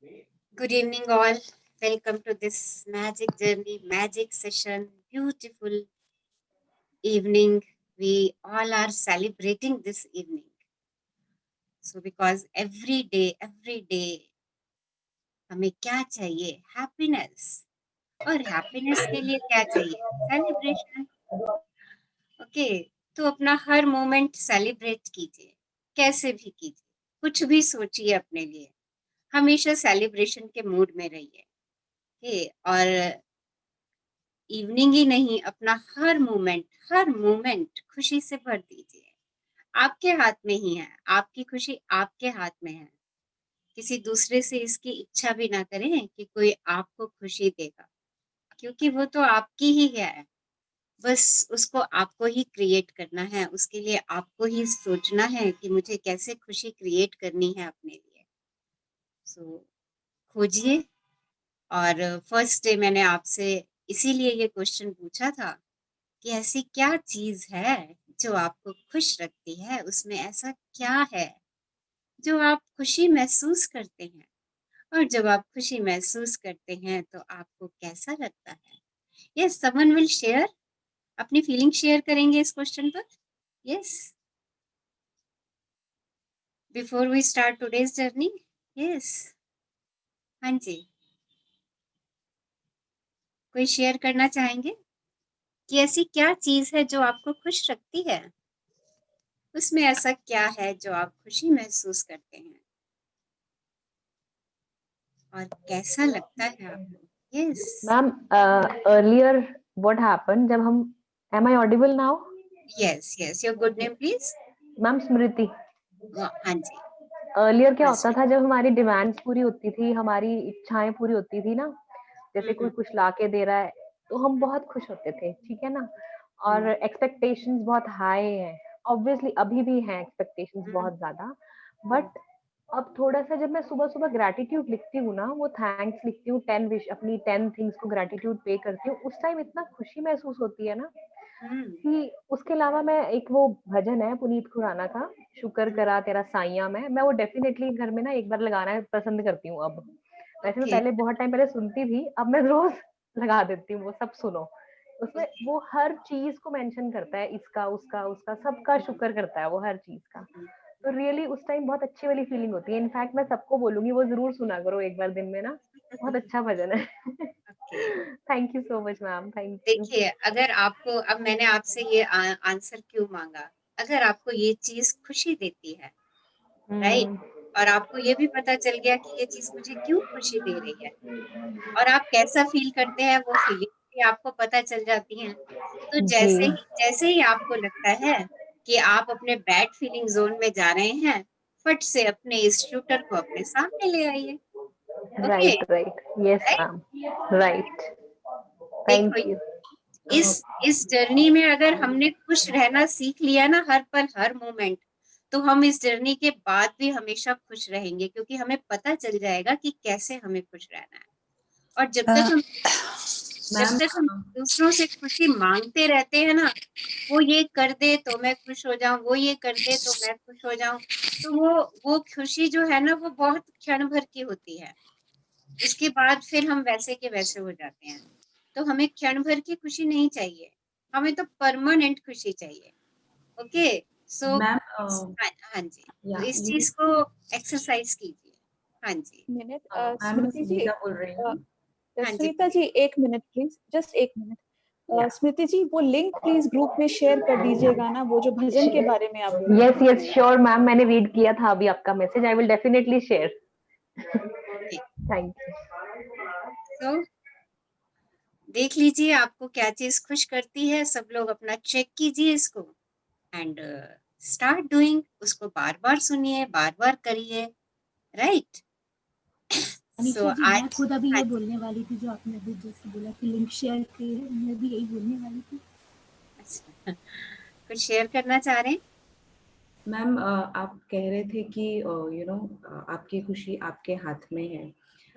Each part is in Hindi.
Good evening, all. Welcome to this magic journey, magic session. Beautiful evening. We all are celebrating this evening. So, because every day, हमें क्या चाहिए? Happiness. और happiness के लिए क्या चाहिए? Celebration. ओके, तो अपना हर मोमेंट सेलिब्रेट कीजिए, कैसे भी कीजिए, कुछ भी सोचिए अपने लिए, हमेशा सेलिब्रेशन के मूड में रहिए। ओके, और इवनिंग ही नहीं, अपना हर मोमेंट खुशी से भर दीजिए। आपके हाथ में ही है, आपकी खुशी आपके हाथ में है। किसी दूसरे से इसकी इच्छा भी ना करें कि कोई आपको खुशी देगा, क्योंकि वो तो आपकी ही है। बस उसको आपको ही क्रिएट करना है, उसके लिए आपको ही सोचना है कि मुझे कैसे खुशी क्रिएट करनी है अपने लिए। सो खोजिए। और फर्स्ट डे मैंने आपसे इसीलिए ये क्वेश्चन पूछा था कि ऐसी क्या चीज है जो आपको खुश रखती है, उसमें ऐसा क्या है जो आप खुशी महसूस करते हैं, और जब आप खुशी महसूस करते हैं तो आपको कैसा लगता है। यस, समवन विल शेयर, अपनी फीलिंग शेयर करेंगे इस क्वेश्चन पर। Yes, before we start today's journey. Yes, हाँ जी, कोई शेयर करना चाहेंगे कि ऐसी क्या चीज है जो आपको खुश रखती है, उसमें ऐसा क्या है जो आप खुशी महसूस करते हैं और कैसा लगता है आपको। Yes ma'am, earlier what happened जब हम am I audible now? Yes yes, your good name please. Ma'am Smriti. हाँ जी, earlier क्या बस होता था, जब हमारी डिमांड्स पूरी होती थी, हमारी इच्छाएं पूरी होती थी ना, जैसे कोई कुछ ला के दे रहा है तो हम बहुत खुश होते थे, ठीक है ना। और एक्सपेक्टेशंस बहुत हाई है, ऑब्वियसली अभी भी हैं एक्सपेक्टेशंस बहुत ज्यादा। बट अब थोड़ा सा, जब मैं सुबह सुबह ग्रैटिट्यूड लिखती हूँ ना, वो थैंक्स लिखती हूँ, 10 विश, अपनी 10 थिंग्स को ग्रैटिट्यूड पे करती हूँ, उस टाइम इतना खुशी महसूस होती है ना कि उसके अलावा मैं, एक वो भजन है पुनीत खुराना का, शुक्र करा तेरा साइया, मैं वो डेफिनेटली घर में ना एक बार लगाना पसंद करती हूँ अब। वैसे मैं ओके पहले बहुत टाइम पहले सुनती थी, अब मैं रोज लगा देती हूँ, वो सब सुनो। उसमें वो हर चीज को मेंशन करता है, इसका उसका उसका सबका शुक्र करता है वो, हर चीज का। तो रियली उस टाइम बहुत अच्छी वाली फीलिंग होती है। इनफैक्ट मैं सबको बोलूंगी वो जरूर सुना करो एक बार दिन में ना, बहुत अच्छा भजन है। Okay. Thank you so much ma'am, thank you. देखिए, अगर आपको, अब मैंने आपसे ये आंसर क्यों मांगा, अगर आपको ये चीज खुशी देती है, राइट, और आपको ये भी पता चल गया कि ये चीज मुझे क्यों खुशी दे रही है, और आप कैसा फील करते हैं, वो फीलिंग भी आपको पता चल जाती हैं। तो जी, जैसे ही आपको लगता है कि आप अपने बैड फीलिंग जोन में जा रहे हैं, फट से अपने इस शूटर को अपने सामने ले आइए। Okay, right right, yes right. Ma'am, right, देखो, थैंक यू। इस जर्नी में अगर हमने खुश रहना सीख लिया ना, हर पल हर मोमेंट, तो हम इस जर्नी के बाद भी हमेशा खुश रहेंगे, क्योंकि हमें पता चल जाएगा कि कैसे हमें खुश रहना है। और जब मैम तक हम दूसरों से खुशी मांगते रहते हैं ना, वो ये कर दे तो मैं खुश हो जाऊं, वो ये कर दे तो मैं खुश हो जाऊं, तो वो खुशी जो है ना, वो बहुत क्षण भर की होती है। उसके बाद फिर हम वैसे के वैसे हो जाते हैं। तो हमें क्षण भर की खुशी नहीं चाहिए, हमें तो परमानेंट खुशी चाहिए। ओके, सो मैम हाँ, हाँ जी, तो या इस यू चीज को एक्सरसाइज कीजिए। हाँ जी, मिनट मैम मैं स्मृति जी, सुनीता बोल रही हूँ। हाँ जी, सुनीता बोलिए। जी एक मिनट प्लीज, जस्ट एक मिनट। या स्मृति जी वो लिंक प्लीज ग्रुप में शेयर कर दीजिएगा ना, वो जो भजन के बारे में आप बोल रही यस यस श्योर मैम, मैंने रीड किया था अभी आपका message, I will definitely share. ठीक, थैंक यू। तो देख लीजिए आपको क्या चीज खुश करती है, सब लोग अपना चेक कीजिए इसको, एंड स्टार्ट डूइंग, उसको बार बार सुनिए, बार बार करिए, राइट। सो अनीशा जी, मैं आज, खुद अभी हाँ, ये बोलने वाली थी जो आपने अभी जैसे बोला कि लिंक शेयर किए है, मैं भी यही बोलने वाली थी। अच्छा, कुछ शेयर करना चाह रहे हैं। मैम आप कह रहे थे कि यू नो आपकी खुशी आपके हाथ में है।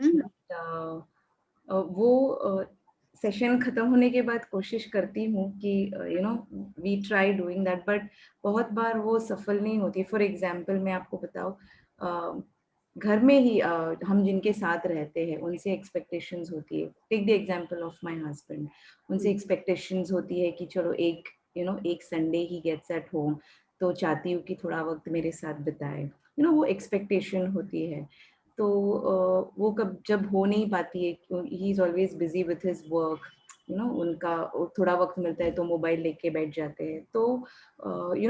हम्म, बट वो सेशन खत्म होने के बाद कोशिश करती हूँ कि you know we try doing that, but बहुत बार वो सफल नहीं होती। फॉर एग्जांपल मैं आपको बताऊँ, घर में ही हम जिनके साथ रहते हैं उनसे एक्सपेक्टेशंस होती है. Take the example of my husband. उनसे एक्सपेक्टेशंस होती है कि चलो एक एक संडे ही गेट्स एट होम, तो चाहती हूँ कि थोड़ा वक्त मेरे साथ बिताए. वो एक्सपेक्टेशन होती है. तो वो कब जब हो नहीं पाती है, he is always busy with his work. उनका थोड़ा वक्त मिलता है तो मोबाइल लेके बैठ जाते हैं. तो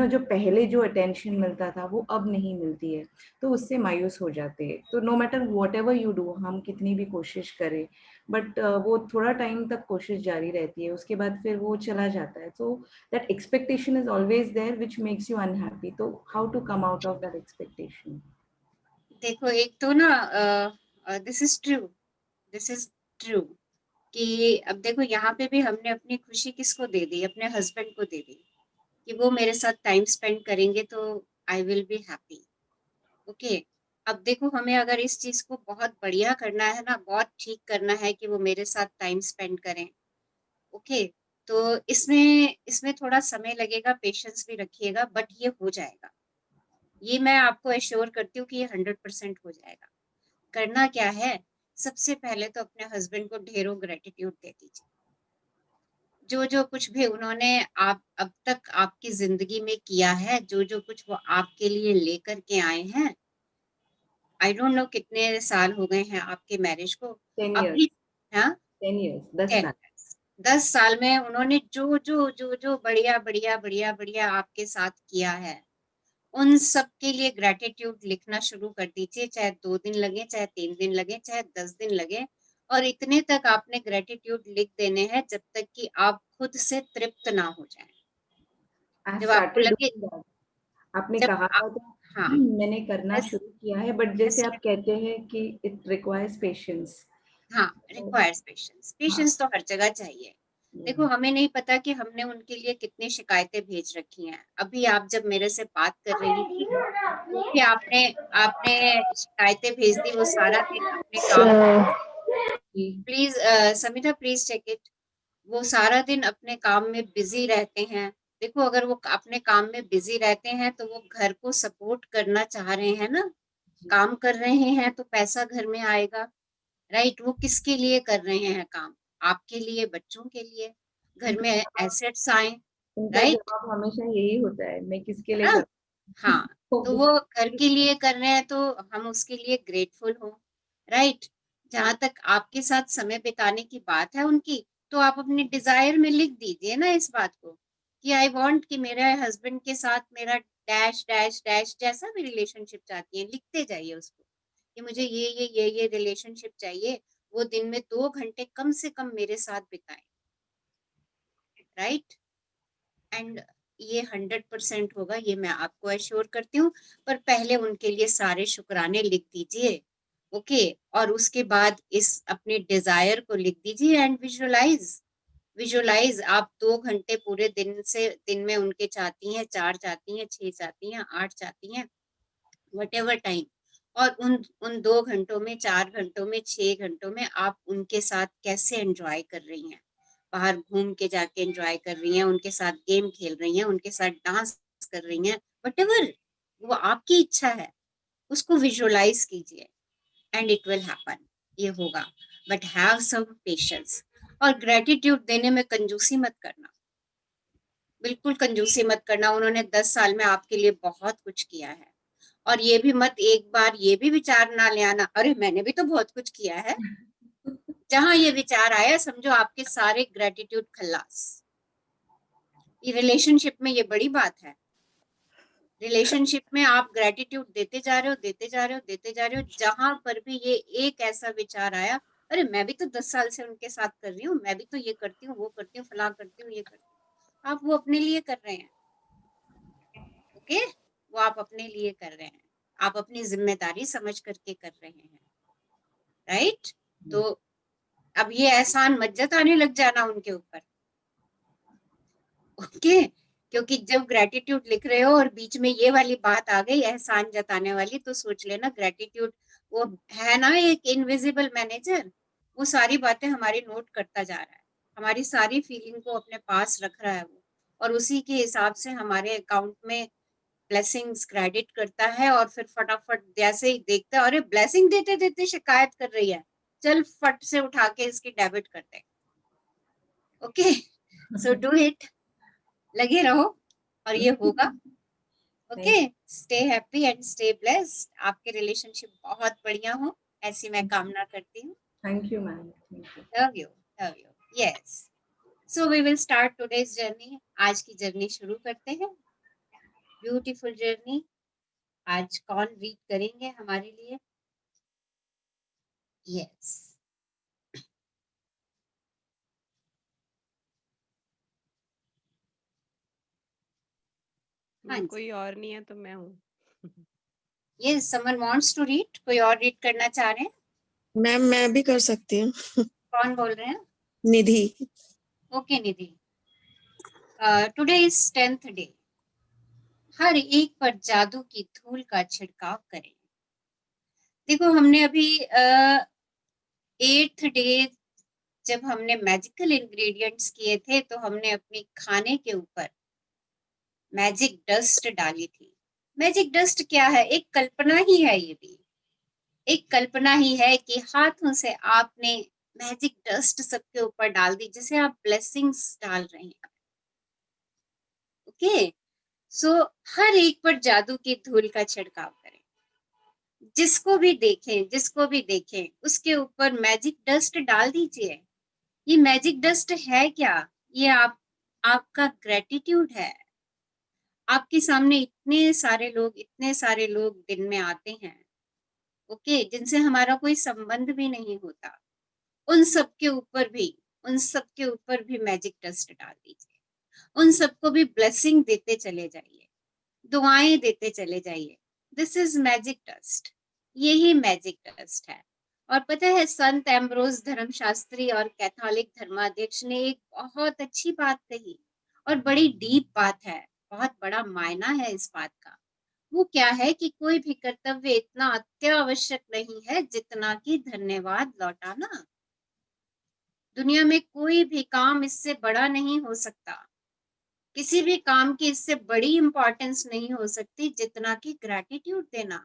जो पहले जो अटेंशन मिलता था वो अब नहीं मिलती है, तो उससे मायूस हो जाते हैं. तो no matter whatever you do, हम कितनी भी कोशिश करें, बट वो थोड़ा टाइम तक कोशिश जारी रहती है, उसके बाद फिर वो चला जाता है. So that expectation is always there which makes you unhappy. तो how to come out of that expectation? देखो, एक तो ना this is true, this is true कि अब देखो यहाँ पे भी हमने अपनी खुशी किसको दे दी, अपने हस्बैंड को दे दी कि वो मेरे साथ टाइम स्पेंड करेंगे तो I will be happy. Okay, अब देखो हमें अगर इस चीज को बहुत बढ़िया करना है ना, बहुत ठीक करना है कि वो मेरे साथ टाइम स्पेंड करें. ओके, तो इसमें इसमें थोड़ा समय लगेगा, पेशेंस भी रखिएगा, बट ये हो जाएगा. ये मैं आपको एश्योर करती हूँ कि ये 100% हो जाएगा. करना क्या है, सबसे पहले तो अपने हस्बैंड को ढेरों ग्रेटिट्यूड दे दीजिए. जो जो कुछ भी उन्होंने आप अब तक आपकी जिंदगी में किया है, जो जो कुछ वो आपके लिए लेकर के आए हैं. आई डोंट नो कितने साल हो गए हैं आपके मैरिज को. 10 years. अभी हाँ 10 years, 10 10 साल. 10 साल में उन्होंने जो जो जो जो बढ़िया बढ़िया बढ़िया बढ़िया आपके साथ किया है, उन सब के लिए ग्रेटिट्यूड लिखना शुरू कर दीजिए. चाहे 2 दिन लगे, चाहे 3 दिन लगे, चाहे 10 दिन लगे, और इतने तक आपने ग्रेटिट्यूड लिख देने हैं जब तक कि आप खुद से तृप्त ना हो जाए. I have जब आपको started लगे, doing that. आपने जब कहा आप, था तो हाँ, मैंने करना बस शुरू किया है, बट जैसे बस आप कहते हैं कि इट रिक्वायर्स पेशेंस. हाँ, रिक्वायर्स पेशेंस. हाँ. पेशेंस तो हर जगह चाहिए. देखो, हमें नहीं पता कि हमने उनके लिए कितनी शिकायतें भेज रखी हैं. अभी आप जब मेरे से बात कर रही थी, तो भी आपने आपने शिकायतें भेज दी. वो सारा दिन अपने काम, please Samita please check it. वो सारा दिन अपने काम में बिजी रहते हैं. देखो, अगर वो अपने काम में बिजी रहते हैं तो वो घर को सपोर्ट करना चाह रहे हैं ना. काम कर रहे हैं तो पैसा घर में आएगा. राइट, वो किसके लिए कर रहे हैं काम? आपके लिए, बच्चों के लिए, घर में एसेट्स आए. उनका राइट, जवाब हमेशा यही होता है, मैं किसके है लिए ना. करूँ. हाँ, तो वो घर के लिए कर रहे हैं तो हम उसके लिए ग्रेटफुल हो. राइट, जहां तक आपके साथ समय बिताने की बात है उनकी, तो आप अपने डिजायर में लिख दीजिए ना इस बात को कि आई वांट कि मेरे हस्बैंड के साथ मेरा डैश डैश डैश जैसा भी रिलेशनशिप चाहती है, लिखते जाइए उसको कि मुझे ये रिलेशनशिप चाहिए. वो दिन में 2 घंटे कम से कम मेरे साथ बिताएं. राइट, एंड ये 100% होगा, ये मैं आपको एश्योर करती हूँ. पर पहले उनके लिए सारे शुक्राने लिख दीजिए. ओके, और उसके बाद इस अपने डिजायर को लिख दीजिए एंड विजुअलाइज. विजुअलाइज आप 2 घंटे पूरे दिन में उनके चाहती हैं, 4 चाहती हैं, 6 चाहती हैं, 8 चाहती हैं, वट एवर टाइम. और उन उन 2 घंटों में, 4 घंटों में, 6 घंटों में आप उनके साथ कैसे एंजॉय कर रही हैं. बाहर घूम के जाके एंजॉय कर रही हैं, उनके साथ गेम खेल रही हैं, उनके साथ डांस कर रही हैं, वट एवर वो आपकी इच्छा है, उसको विजुअलाइज कीजिए एंड इट विल हैपन. ये होगा, बट हैव सम पेशेंस. और ग्रेटिट्यूड देने में कंजूसी मत करना, बिल्कुल कंजूसी मत करना. उन्होंने 10 साल में आपके लिए बहुत कुछ किया है. और ये भी मत एक बार ये भी विचार ना ले आना, अरे मैंने भी तो बहुत कुछ किया है. जहां ये विचार आया, समझो आपके सारे ग्रेटिट्यूड खल्लास. ये रिलेशनशिप में ये बड़ी बात है. रिलेशनशिप में आप ग्रेटिट्यूड देते जा रहे हो, देते जा रहे हो, देते जा रहे हो. जहां पर भी ये एक ऐसा विचार आया, अरे मैं भी तो 10 साल से उनके साथ कर रही हूँ, मैं भी तो ये करती हूँ, वो करती हूँ, फलां करती हूँ, ये करती हूँ, आप वो अपने लिए कर रहे हैं. ओके, वो आप अपने लिए कर रहे हैं, आप अपनी जिम्मेदारी समझ करके कर रहे हैं. राइट, तो अब ये एहसान मत जताने लग जाना उनके ऊपर. ओके, क्योंकि जब ग्रेटिट्यूड लिख रहे हो और बीच में ये वाली बात आ गई एहसान जताने वाली, तो सोच लेना ग्रेटिट्यूड वो है ना एक इनविजिबल मैनेजर, वो सारी बातें हमारी नोट करता जा रहा है, हमारी सारी फीलिंग को अपने पास रख रहा है वो, और उसी के हिसाब से हमारे अकाउंट में ब्लेसिंग्स क्रेडिट करता है और फिर फटाफट जैसे ही देखता है अरे ब्लेसिंग देते देते शिकायत कर रही है, चल फट से उठा के इसकी डेबिट करते हैं। ओके, सो डू इट, लगे रहो और ये होगा। Okay, stay happy and stay blessed. आपके रिलेशनशिप बहुत बढ़िया हो, ऐसी मैं कामना करती हूँ। Thank you ma'am, thank you. Love you, yes. So we will start today's journey. आज की जर्नी शुरू करते हैं, ब्यूटीफुल जर्नी। आज कौन रीड करेंगे हमारे लिए? यस, हाँ जी, कोई और नहीं है तो मैं हूँ। Yes, someone wants to read. कोई और रीड करना चाह रहे हैं? मैम मैं भी कर सकती हूँ। कौन बोल रहे हैं? Nidhi. Okay Nidhi. Today is 10th day. हर एक पर जादू की धूल का छिड़काव करें। देखो हमने अभी 8th डे जब हमने मैजिकल इंग्रेडिएंट्स किए थे तो हमने अपनी खाने के ऊपर मैजिक डस्ट डाली थी। मैजिक डस्ट क्या है? एक कल्पना ही है, ये भी एक कल्पना ही है कि हाथों से आपने मैजिक डस्ट सबके ऊपर डाल दी, जिसे आप ब्लेसिंग्स डाल रहे हैं। ओके, सो हर एक पर जादू की धूल का छिड़काव करें। जिसको भी देखें उसके ऊपर मैजिक डस्ट डाल दीजिए। ये मैजिक डस्ट है क्या? ये आपका ग्रेटिट्यूड है। आपके सामने इतने सारे लोग दिन में आते हैं, ओके, जिनसे हमारा कोई संबंध भी नहीं होता। उन सब के ऊपर भी मैजिक डस्ट डाल दीजिए। उन सबको भी ब्लेसिंग देते चले जाइए, दुआएं देते चले जाइए। दिस इज मैजिक डस्ट, यही मैजिक डस्ट है। और पता है, संत एम्ब्रोस धर्मशास्त्री और कैथोलिक धर्माध्यक्ष ने एक बहुत अच्छी बात कही, और बड़ी डीप बात है, बहुत बड़ा मायना है इस बात का। वो क्या है कि कोई भी कर्तव्य इतना अत्यावश्यक नहीं है जितना कि धन्यवाद लौटाना। दुनिया में कोई भी काम इससे बड़ा नहीं हो सकता, किसी भी काम की इससे बड़ी इंपॉर्टेंस नहीं हो सकती जितना कि ग्रैटिट्यूड देना।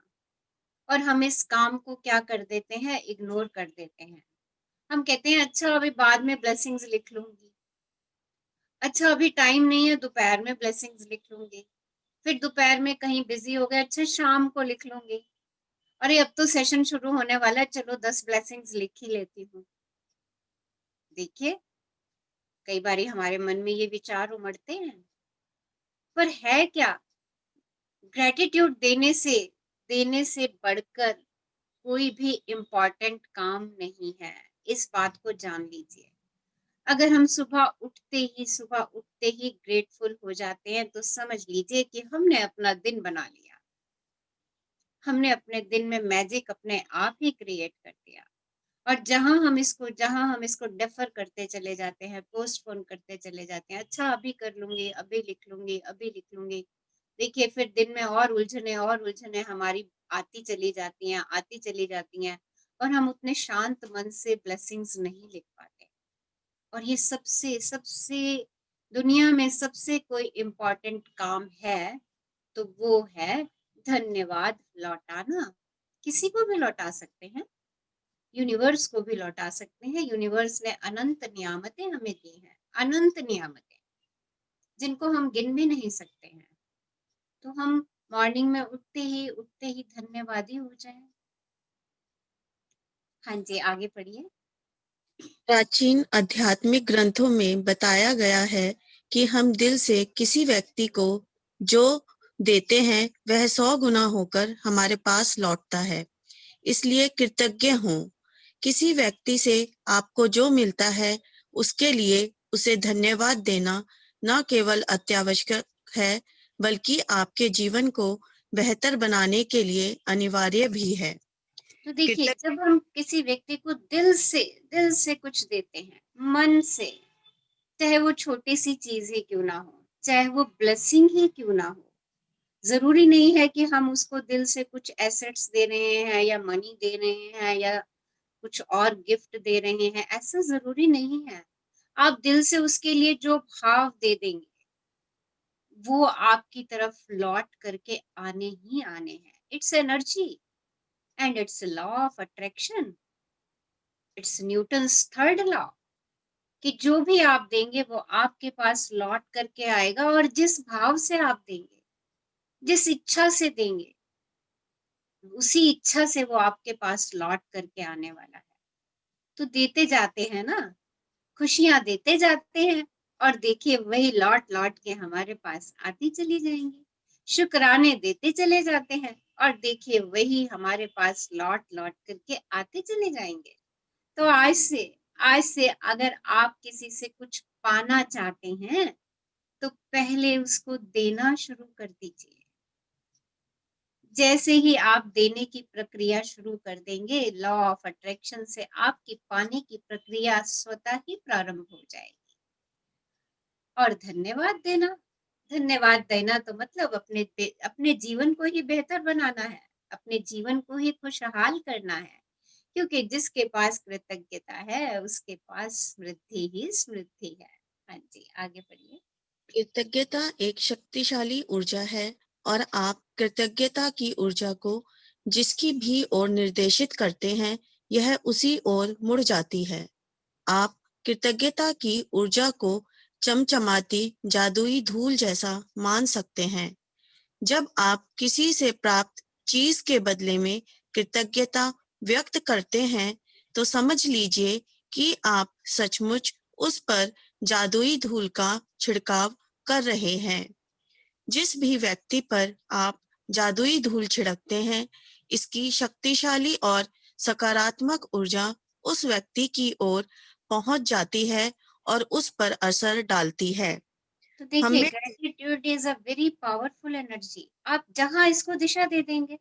और हम इस काम को क्या कर देते हैं? इग्नोर कर देते हैं। हम कहते हैं अच्छा अभी बाद में ब्लेसिंग्स लिख लूंगी, अच्छा अभी टाइम नहीं है, दोपहर में ब्लेसिंग्स लिख लूंगी, फिर दोपहर में कहीं बिजी हो गए, अच्छा शाम को लिख लूंगी, अरे अब तो सेशन शुरू होने वाला है, चलो 10 ब्लेसिंग्स लिख ही लेती हूँ। देखिए, कई बारी हमारे मन में ये विचार उमड़ते हैं, पर है क्या? ग्रेटिट्यूड देने से बढ़कर कोई भी इम्पोर्टेंट काम नहीं है। इस बात को जान लीजिए। अगर हम सुबह उठते ही ग्रेटफुल हो जाते हैं तो समझ लीजिए कि हमने अपना दिन बना लिया। हमने अपने दिन में मैजिक अपने आप ही क्रिएट कर दिया। और जहां हम इसको डेफर करते चले जाते हैं, पोस्टपोन करते चले जाते हैं, अच्छा अभी कर लूंगी, अभी लिख लूंगी, देखिए फिर दिन में और उलझने हमारी आती चली जाती हैं, और हम उतने शांत मन से ब्लेसिंग्स नहीं लिख पाते। और ये सबसे सबसे दुनिया में सबसे कोई इम्पोर्टेंट काम है तो वो है धन्यवाद लौटाना। किसी को भी लौटा सकते हैं, यूनिवर्स को भी लौटा सकते हैं। यूनिवर्स ने अनंत नियामतें हमें दी हैं, अनंत नियामतें, जिनको हम गिन भी नहीं सकते हैं। तो हम मॉर्निंग में उठते ही धन्यवादी हो जाएं। हाँ जी, आगे पढ़िए। प्राचीन आध्यात्मिक ग्रंथों में बताया गया है कि हम दिल से किसी व्यक्ति को जो देते हैं वह 100 गुना होकर हमारे पास लौटता है। इसलिए कृतज्ञ हों। किसी व्यक्ति से आपको जो मिलता है उसके लिए उसे धन्यवाद देना न केवल अत्यावश्यक है बल्कि आपके जीवन को बेहतर बनाने के लिए अनिवार्य भी है। तो देखिए, जब हम किसी व्यक्ति को दिल से कुछ देते हैं, मन से, चाहे वो छोटी सी चीज ही क्यों ना हो, चाहे वो ब्लेसिंग ही क्यों ना हो, जरूरी नहीं है कि हम उसको दिल से कुछ एसेट्स दे रहे हैं या मनी दे रहे हैं या कुछ और गिफ्ट दे रहे हैं, ऐसा जरूरी नहीं है। आप दिल से उसके लिए जो भाव दे देंगे, वो आपकी तरफ लौट करके आने ही आने हैं। It's energy and it's law of attraction, it's Newton's third law, कि जो भी आप देंगे वो आपके पास लौट करके आएगा, और जिस भाव से आप देंगे, जिस इच्छा से देंगे, उसी इच्छा से वो आपके पास लौट करके आने वाला है। तो देते जाते हैं ना, खुशियां देते जाते हैं, और देखिए वही लौट लौट के हमारे पास आती चली जाएंगी। शुक्राने देते चले जाते हैं, और देखिए वही हमारे पास लौट लौट करके आते चले जाएंगे। तो आज से अगर आप किसी से कुछ पाना चाहते हैं, तो पहले उसको देना शुरू कर दीजिए। जैसे ही आप देने की प्रक्रिया शुरू कर देंगे, लॉ ऑफ अट्रैक्शन से आपकी पाने की प्रक्रिया स्वतः ही प्रारंभ हो जाएगी। और धन्यवाद देना तो मतलब अपने जीवन को ही बेहतर बनाना है, अपने जीवन को ही खुशहाल करना है, क्योंकि जिसके पास कृतज्ञता है उसके पास समृद्धि ही समृद्धि है। हाँ जी, आगे बढ़िए। कृतज्ञता एक शक्तिशाली ऊर्जा है और आप कृतज्ञता की ऊर्जा को जिसकी भी ओर निर्देशित करते हैं, यह उसी ओर मुड़ जाती है। आप कृतज्ञता की ऊर्जा को चमचमाती जादुई धूल जैसा मान सकते हैं। जब आप किसी से प्राप्त चीज के बदले में कृतज्ञता व्यक्त करते हैं, तो समझ लीजिए कि आप सचमुच उस पर जादुई धूल का छिड़काव कर रहे हैं। जिस भी व्यक्ति पर आप जादुई धूल छिड़कते हैं, इसकी शक्तिशाली और सकारात्मक ऊर्जा उस व्यक्ति की ओर पहुंच जाती है और उस पर असर डालती है। तो देखिए, हमें gratitude is a very powerful energy. आप जहां इसको दिशा दे देंगे,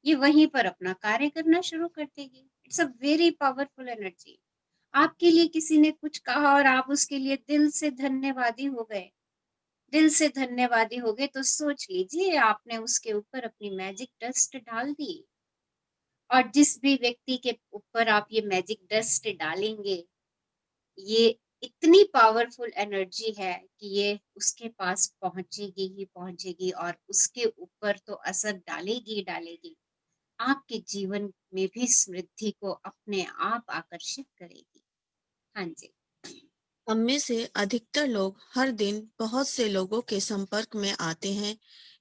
ये वहीं पर अपना कार्य करना शुरू कर देगी। It's a very powerful energy. आपके लिए किसी ने कुछ कहा और आप उसके लिए दिल से धन्यवादी हो गए, दिल से धन्यवादी हो गए, तो सोच लीजिए आपने उसके ऊपर अपनी मैजिक डस्ट डाल दी। और जिस भी व्यक्ति के ऊपर आप ये मैजिक डस्ट डालेंगे, ये इतनी पावरफुल एनर्जी है कि ये उसके पास पहुंचेगी ही पहुंचेगी, और उसके ऊपर तो असर डालेगी ही डालेगी। आपके जीवन में भी समृद्धि को अपने आप आकर्षित करेगी। हाँ जी। हम में से अधिकतर लोग हर दिन बहुत से लोगों के संपर्क में आते हैं,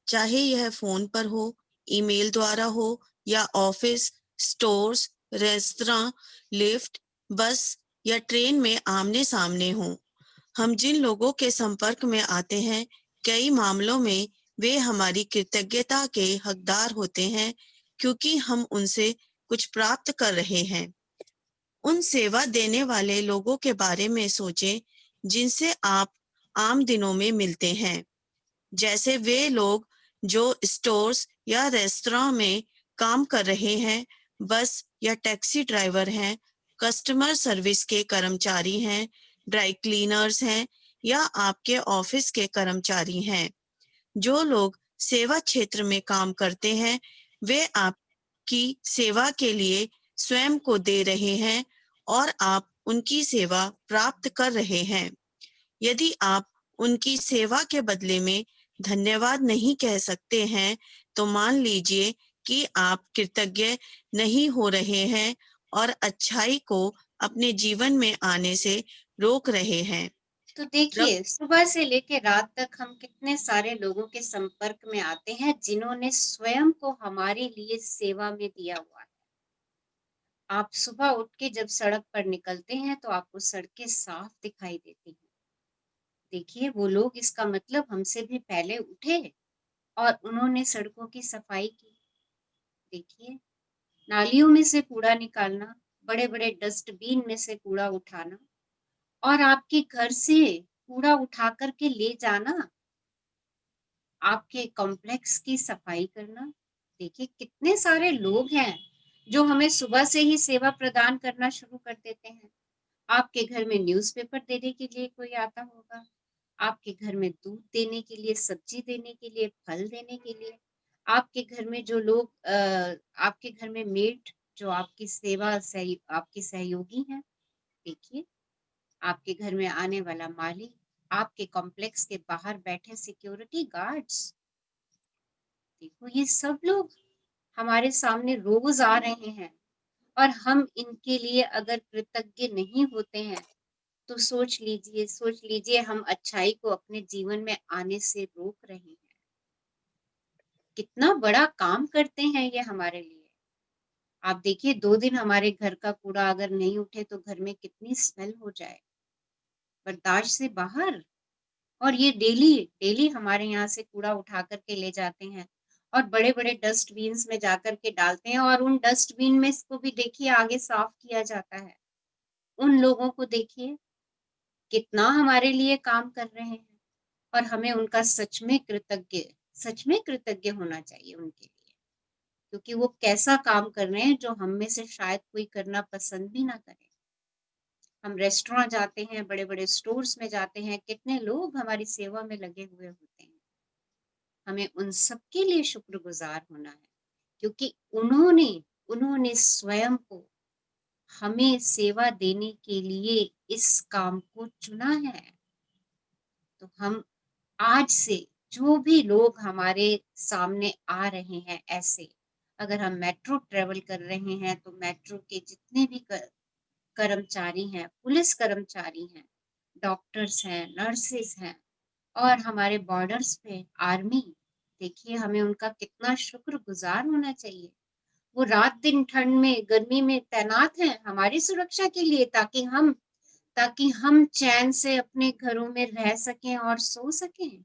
चाहे यह फोन पर हो, ईमेल द्वारा हो, या ऑफिस, स्टोर्स, रेस्तरां, लिफ्ट, बस या ट्रेन में आमने सामने हो। हम जिन लोगों के संपर्क में आते हैं, कई मामलों में वे हमारी कृतज्ञता के हकदार होते हैं, क्योंकि हम उनसे कुछ प्राप्त कर रहे हैं। उन सेवा देने वाले लोगों के बारे में सोचें जिनसे आप आम दिनों में मिलते हैं, जैसे वे लोग जो स्टोर्स या रेस्तरां में काम कर रहे हैं, बस या टैक्सी ड्राइवर हैं, कस्टमर सर्विस के कर्मचारी हैं, ड्राई क्लीनर्स हैं, या आपके ऑफिस के कर्मचारी हैं। जो लोग सेवा क्षेत्र में काम करते हैं, वे आपकी सेवा के लिए स्वयं को दे रहे हैं और आप उनकी सेवा प्राप्त कर रहे हैं। यदि आप उनकी सेवा के बदले में धन्यवाद नहीं कह सकते हैं, तो मान लीजिए कि आप कृतज्ञ नहीं हो रहे हैं और अच्छाई को अपने जीवन में आने से रोक रहे हैं। तो देखिए, सुबह से लेकर रात तक हम कितने सारे लोगों के संपर्क में आते हैं जिन्होंने स्वयं को हमारे लिए सेवा में दिया हुआ है। आप सुबह उठ के जब सड़क पर निकलते हैं तो आपको सड़कें साफ दिखाई देती हैं। देखिए, वो लोग, इसका मतलब हमसे भी पहले उठे और उन्होंने सड़कों की सफाई की। देखिए, नालियों में से कूड़ा निकालना, बड़े बड़े डस्टबिन में से कूड़ा उठाना, और आपके घर से कूड़ा उठा करके ले जाना, आपके कॉम्प्लेक्स की सफाई करना। देखिए, कितने सारे लोग हैं जो हमें सुबह से ही सेवा प्रदान करना शुरू कर देते हैं। आपके घर में न्यूज़पेपर देने के लिए कोई आता होगा, आपके घर में दूध देने के लिए, सब्जी देने के लिए, फल देने के लिए। आपके घर में जो लोग आपके घर में मेड जो आपकी आपकी सहयोगी हैं, देखिए, आपके घर में आने वाला माली, आपके कॉम्प्लेक्स के बाहर बैठे सिक्योरिटी गार्ड्स, देखो ये सब लोग हमारे सामने रोज आ रहे हैं, और हम इनके लिए अगर कृतज्ञ नहीं होते हैं तो सोच लीजिए हम अच्छाई को अपने जीवन में आने से रोक रहे हैं। कितना बड़ा काम करते हैं ये हमारे लिए। आप देखिए 2 दिन हमारे घर का कूड़ा अगर नहीं उठे तो घर में कितनी स्मेल हो जाए, बर्दाश्त से बाहर। और ये डेली डेली हमारे यहाँ से कूड़ा उठा करके ले जाते हैं और बड़े बड़े डस्टबिन में जाकर के डालते हैं, और उन डस्टबिन में इसको भी देखिए आगे साफ किया जाता है। उन लोगों को देखिए कितना हमारे लिए काम कर रहे हैं, और हमें उनका सच में कृतज्ञ होना चाहिए उनके लिए, क्योंकि वो कैसा काम कर रहे हैं जो हम में से शायद कोई करना पसंद भी ना करे। हम रेस्टोरेंट जाते हैं, बड़े बड़े स्टोर्स में जाते हैं, कितने लोग हमारी सेवा में लगे हुए होते हैं। हमें उन सब के लिए शुक्रगुजार होना है, क्योंकि उन्होंने स्वयं को हमें सेवा देने के लिए इस काम को चुना है। तो हम आज से जो भी लोग हमारे सामने आ रहे हैं, ऐसे अगर हम मेट्रो ट्रेवल कर रहे हैं तो मेट्रो के जितने भी कर्मचारी हैं, पुलिस कर्मचारी हैं, डॉक्टर्स हैं, नर्सेस हैं, और हमारे बॉर्डर्स पे आर्मी, देखिए हमें उनका कितना शुक्रगुजार होना चाहिए। वो रात दिन ठंड में गर्मी में तैनात हैं हमारी सुरक्षा के लिए, ताकि हम चैन से अपने घरों में रह सकें और सो सकें।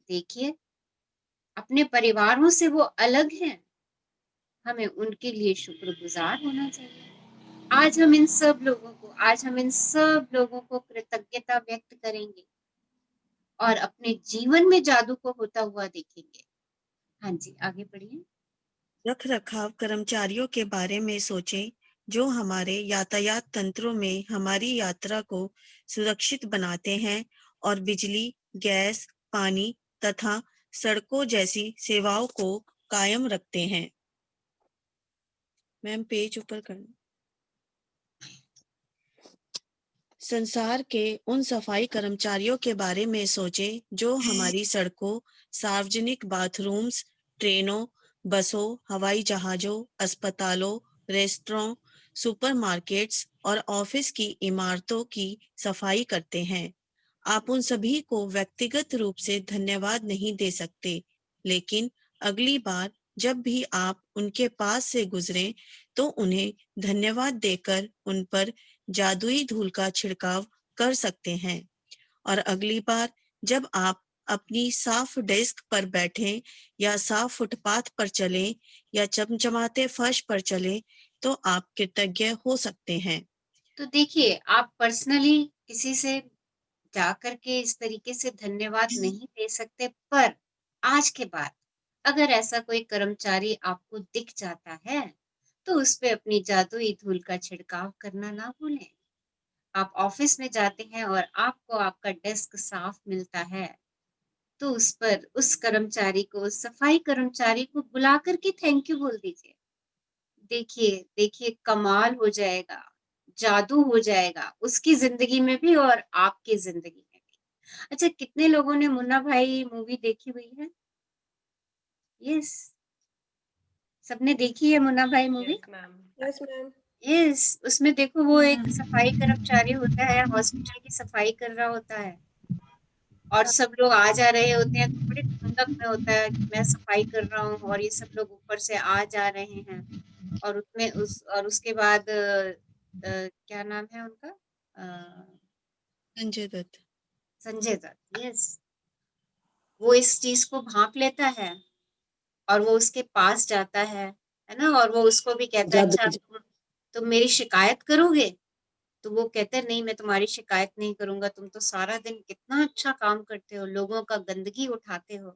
देखिए अपने परिवारों से वो अलग हैं, हमें उनके लिए शुक्रगुजार होना चाहिए। आज हम इन सब लोगों को कृतज्ञता व्यक्त करेंगे और अपने जीवन में जादू को होता हुआ देखेंगे। हाँ जी, आगे बढ़िए। रख रखाव कर्मचारियों के बारे में सोचें जो हमारे यातायात तंत्रों में हमारी यात्रा को सुरक्षित बनाते हैं और बिजली, गैस, पानी तथा सड़कों जैसी सेवाओं को कायम रखते हैं। मैम पेज ऊपर करना। संसार के उन सफाई कर्मचारियों के बारे में सोचें जो हमारी सड़कों, सार्वजनिक बाथरूम्स, ट्रेनों, बसों, हवाई जहाजों, अस्पतालों, रेस्टोरों, सुपरमार्केट्स और ऑफिस की इमारतों की सफाई करते हैं। आप उन सभी को व्यक्तिगत रूप से धन्यवाद नहीं दे सकते, लेकिन अगली बार जब भी आप उनके पास से गुजरें तो उन्हें धन्यवाद देकर उन पर जादुई धूल का छिड़काव कर सकते हैं। और अगली बार जब आप अपनी साफ डेस्क पर बैठें या साफ फुटपाथ पर चलें या चमचमाते फर्श पर चलें तो आप कृतज्ञ हो सकते हैं। तो देखिए आप पर्सनली किसी से जा करके इस तरीके से धन्यवाद नहीं दे सकते, पर आज के बाद अगर ऐसा कोई कर्मचारी आपको दिख जाता है तो उस पे अपनी जादुई धूल का छिड़काव करना ना भूलें। आप ऑफिस में जाते हैं और आपको आपका डेस्क साफ मिलता है तो उस पर उस कर्मचारी को, उस सफाई कर्मचारी को बुला करके थैंक यू बोल दीजिए। देखिए देखिए कमाल हो जाएगा, जादू हो जाएगा उसकी जिंदगी में भी और आपकी जिंदगी में भी। अच्छा, कितने लोगों ने मुन्ना भाई मूवी देखी हुई है? यस, सबने देखी है मुन्ना भाई मूवी? Yes ma'am. यस, उसमें देखो वो एक सफाई कर्मचारी होता है, हॉस्पिटल की सफाई कर रहा होता है, और सब लोग आ जा रहे होते हैं तो बड़ी ठंडक में होता है कि मैं सफाई कर रहा हूँ और ये सब लोग ऊपर से आ जा रहे हैं। और उसके बाद क्या नाम है उनका? संजय दत्त। संजय दत्त। यस, वो इस चीज को भांप लेता है और वो उसके पास जाता है ना, और वो उसको भी कहता है अच्छा तुम मेरी शिकायत करोगे? तो वो कहता है नहीं, मैं तुम्हारी शिकायत नहीं करूंगा, तुम तो सारा दिन कितना अच्छा काम करते हो, लोगों का गंदगी उठाते हो,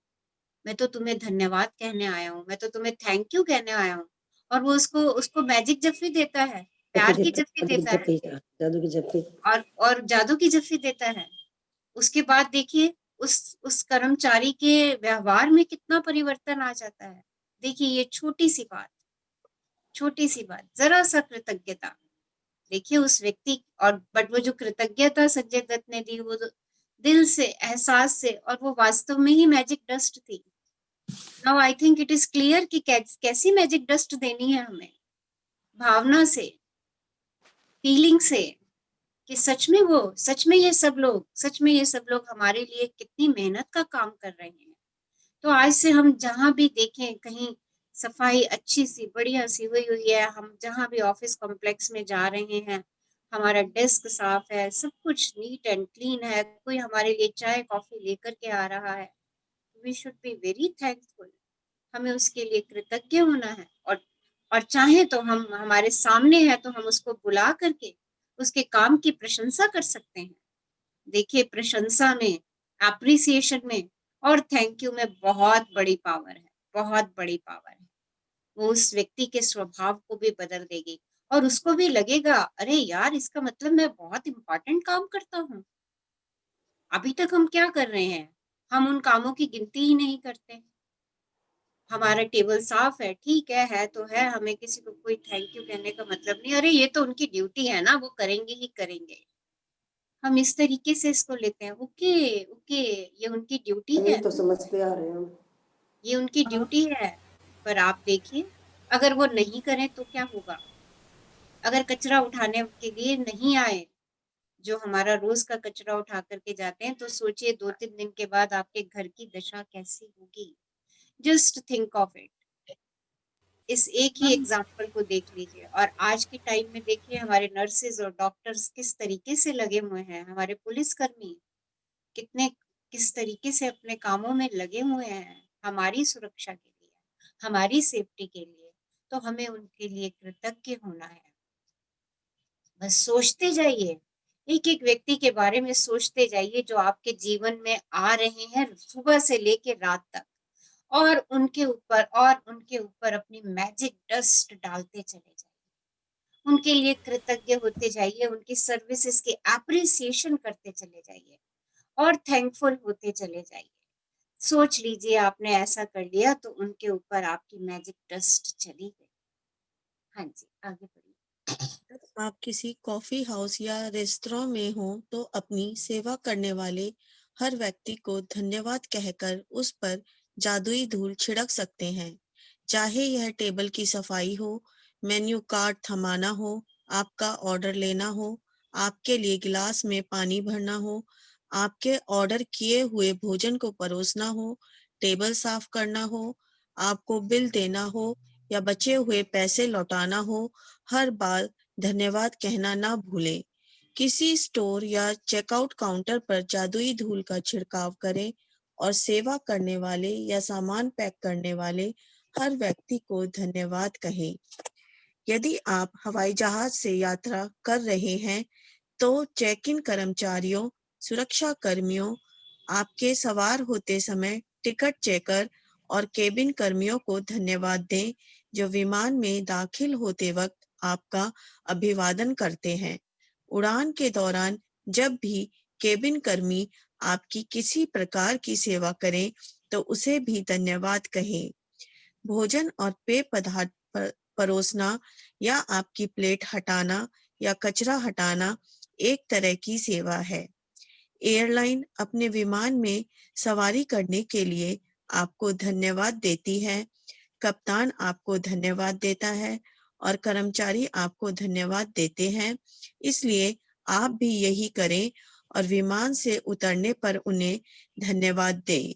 मैं तो तुम्हें धन्यवाद कहने आया हूँ, मैं तो तुम्हें थैंक यू कहने आया हूँ। और वो उसको मैजिक जफ्फी देता है, प्यार की जफ्फी देता है, जादू की जफ्फी। और जादू की जफ्फी देता है। उसके बाद देखिए उस कर्मचारी के व्यवहार में कितना परिवर्तन आ जाता है। देखिए ये छोटी सी बात, जरा सा कृतज्ञता, देखिए उस व्यक्ति, और बट वो जो कृतज्ञता संजय दत्त ने दी, वो दिल से, एहसास से, और वो वास्तव में ही मैजिक डस्ट थी। Now I think it is clear कि कैसी मैजिक डस्ट देनी है हमें, भावना से, फीलिंग से, कि सच में ये सब लोग हमारे लिए कितनी मेहनत का काम कर रहे हैं। तो आज से हम जहां भी देखें, कहीं सफाई अच्छी सी बढ़िया सी हुई हुई है, हम जहां भी ऑफिस कॉम्प्लेक्स में जा रहे हैं, हमारा डेस्क साफ है, सब कुछ नीट एंड क्लीन है, कोई हमारे लिए चाय कॉफी लेकर के आ रहा है, we should be very thankful. हमें उसके लिए कृतज्ञ होना है, और चाहे तो हम, हमारे सामने है तो हम उसको बुला करके उसके काम की प्रशंसा कर सकते हैं। देखिए, प्रशंसा में, एप्रिसिएशन में और थैंक यू में बहुत बड़ी पावर है, बहुत बड़ी पावर है। वो उस व्यक्ति के स्वभाव को भी बदल देगी, और उसको भी लगेगा, अरे यार, इसका मतलब मैं बहुत इंपॉर्टेंट काम करता हूँ। अभी तक हम क्या कर रहे हैं, हम उन कामों की गिनती ही नहीं करते। हमारा टेबल साफ है, ठीक है तो है, हमें किसी को कोई थैंक यू कहने का मतलब नहीं, अरे ये तो उनकी ड्यूटी है ना, वो करेंगे ही करेंगे। हम इस तरीके से इसको लेते हैं, ओके ओके, ये उनकी ड्यूटी है, तो समझते आ रहे हैं। ये उनकी ड्यूटी है। पर आप देखिए, अगर वो नहीं करें तो क्या होगा? अगर कचरा उठाने के लिए नहीं आए, जो हमारा रोज का कचरा उठा करके जाते हैं, तो सोचिए 2-3 दिन के बाद आपके घर की दशा कैसी होगी। Just think of it. इस एक ही एग्जाम्पल को देख लीजिए, और आज के टाइम में देखिए हमारे नर्सेज और डॉक्टर्स किस तरीके से लगे हुए हैं, हमारे पुलिसकर्मी कितने, किस तरीके से अपने कामों में लगे हुए हैं हमारी सुरक्षा के लिए, हमारी सेफ्टी के लिए। तो हमें उनके लिए कृतज्ञ होना है। बस सोचते जाइए, एक एक व्यक्ति के बारे में सोचते जाइए जो आपके जीवन में आ रहे हैं सुबह से लेकर रात तक, और उनके ऊपर अपनी मैजिक डस्ट डालते चले जाइए, उनके लिए कृतज्ञ होते जाइए, उनकी सर्विसेज की एप्रिसिएशन करते चले जाइए, और थैंकफुल होते चले जाइए। सोच लीजिए आपने ऐसा कर लिया तो उनके ऊपर आपकी मैजिक डस्ट चली गई। हाँ जी, आगे बढ़िए। आप किसी कॉफी हाउस या रेस्तरां में हो तो अपनी सेवा करने वाले हर व्यक्ति को धन्यवाद कहकर उस पर जादुई धूल छिड़क सकते हैं। चाहे यह टेबल की सफाई हो, मेन्यू कार्ड थमाना हो, आपका ऑर्डर लेना हो, आपके लिए गिलास में पानी भरना हो, आपके ऑर्डर किए हुए भोजन को परोसना हो, टेबल साफ करना हो, आपको बिल देना हो या बचे हुए पैसे लौटाना हो, हर बार धन्यवाद कहना ना भूलें। किसी स्टोर या चेकआउट काउंटर पर जादुई धूल का छिड़काव करें और सेवा करने वाले या सामान पैक करने वाले हर व्यक्ति को धन्यवाद कहें। यदि आप हवाई जहाज से यात्रा कर रहे हैं तो चेक इन कर्मचारियों, सुरक्षा कर्मियों, आपके सवार होते समय टिकट चेकर और केबिन कर्मियों को धन्यवाद दें जो विमान में दाखिल होते वक्त आपका अभिवादन करते हैं। उड़ान के दौरान जब भी केबिन कर्मी आपकी किसी प्रकार की सेवा करें तो उसे भी धन्यवाद कहें। भोजन और पेय पदार्थ परोसना या आपकी प्लेट हटाना या कचरा हटाना एक तरह की सेवा है। एयरलाइन अपने विमान में सवारी करने के लिए आपको धन्यवाद देती है, कप्तान आपको धन्यवाद देता है और कर्मचारी आपको धन्यवाद देते हैं। इसलिए आप भी यही करें और विमान से उतरने पर उन्हें धन्यवाद दें।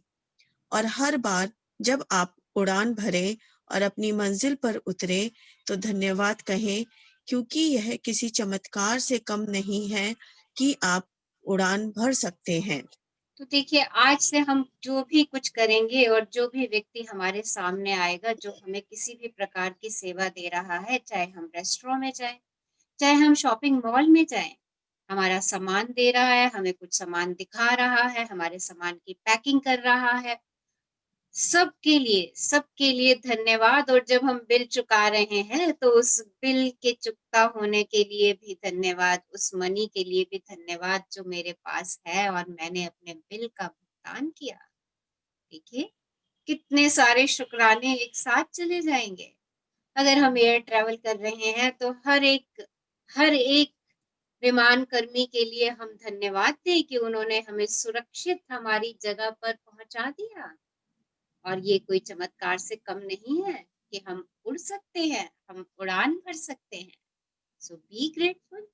और हर बार जब आप उड़ान भरें और अपनी मंजिल पर उतरें तो धन्यवाद कहें, क्योंकि यह किसी चमत्कार से कम नहीं है कि आप उड़ान भर सकते हैं। तो देखिए, आज से हम जो भी कुछ करेंगे और जो भी व्यक्ति हमारे सामने आएगा जो हमें किसी भी प्रकार की सेवा दे रहा है, चाहे हम रेस्टोरेंट में जाएं, चाहे हम शॉपिंग मॉल में जाएं, हमारा सामान दे रहा है, हमें कुछ सामान दिखा रहा है, हमारे सामान की पैकिंग कर रहा है, सबके लिए धन्यवाद। और जब हम बिल चुका रहे हैं तो उस बिल के चुकता होने के लिए भी धन्यवाद, उस मनी के लिए भी धन्यवाद जो मेरे पास है और मैंने अपने बिल का भुगतान किया। देखिए, कितने सारे शुक्राने एक साथ चले जाएंगे। अगर हम एयर ट्रैवल कर रहे हैं तो हर एक विमान कर्मी के लिए हम धन्यवाद दें कि उन्होंने हमें सुरक्षित हमारी जगह पर पहुंचा दिया, और ये कोई चमत्कार से कम नहीं है कि हम उड़ सकते हैं, हम उड़ान भर सकते हैं। सो बी ग्रेटफुल।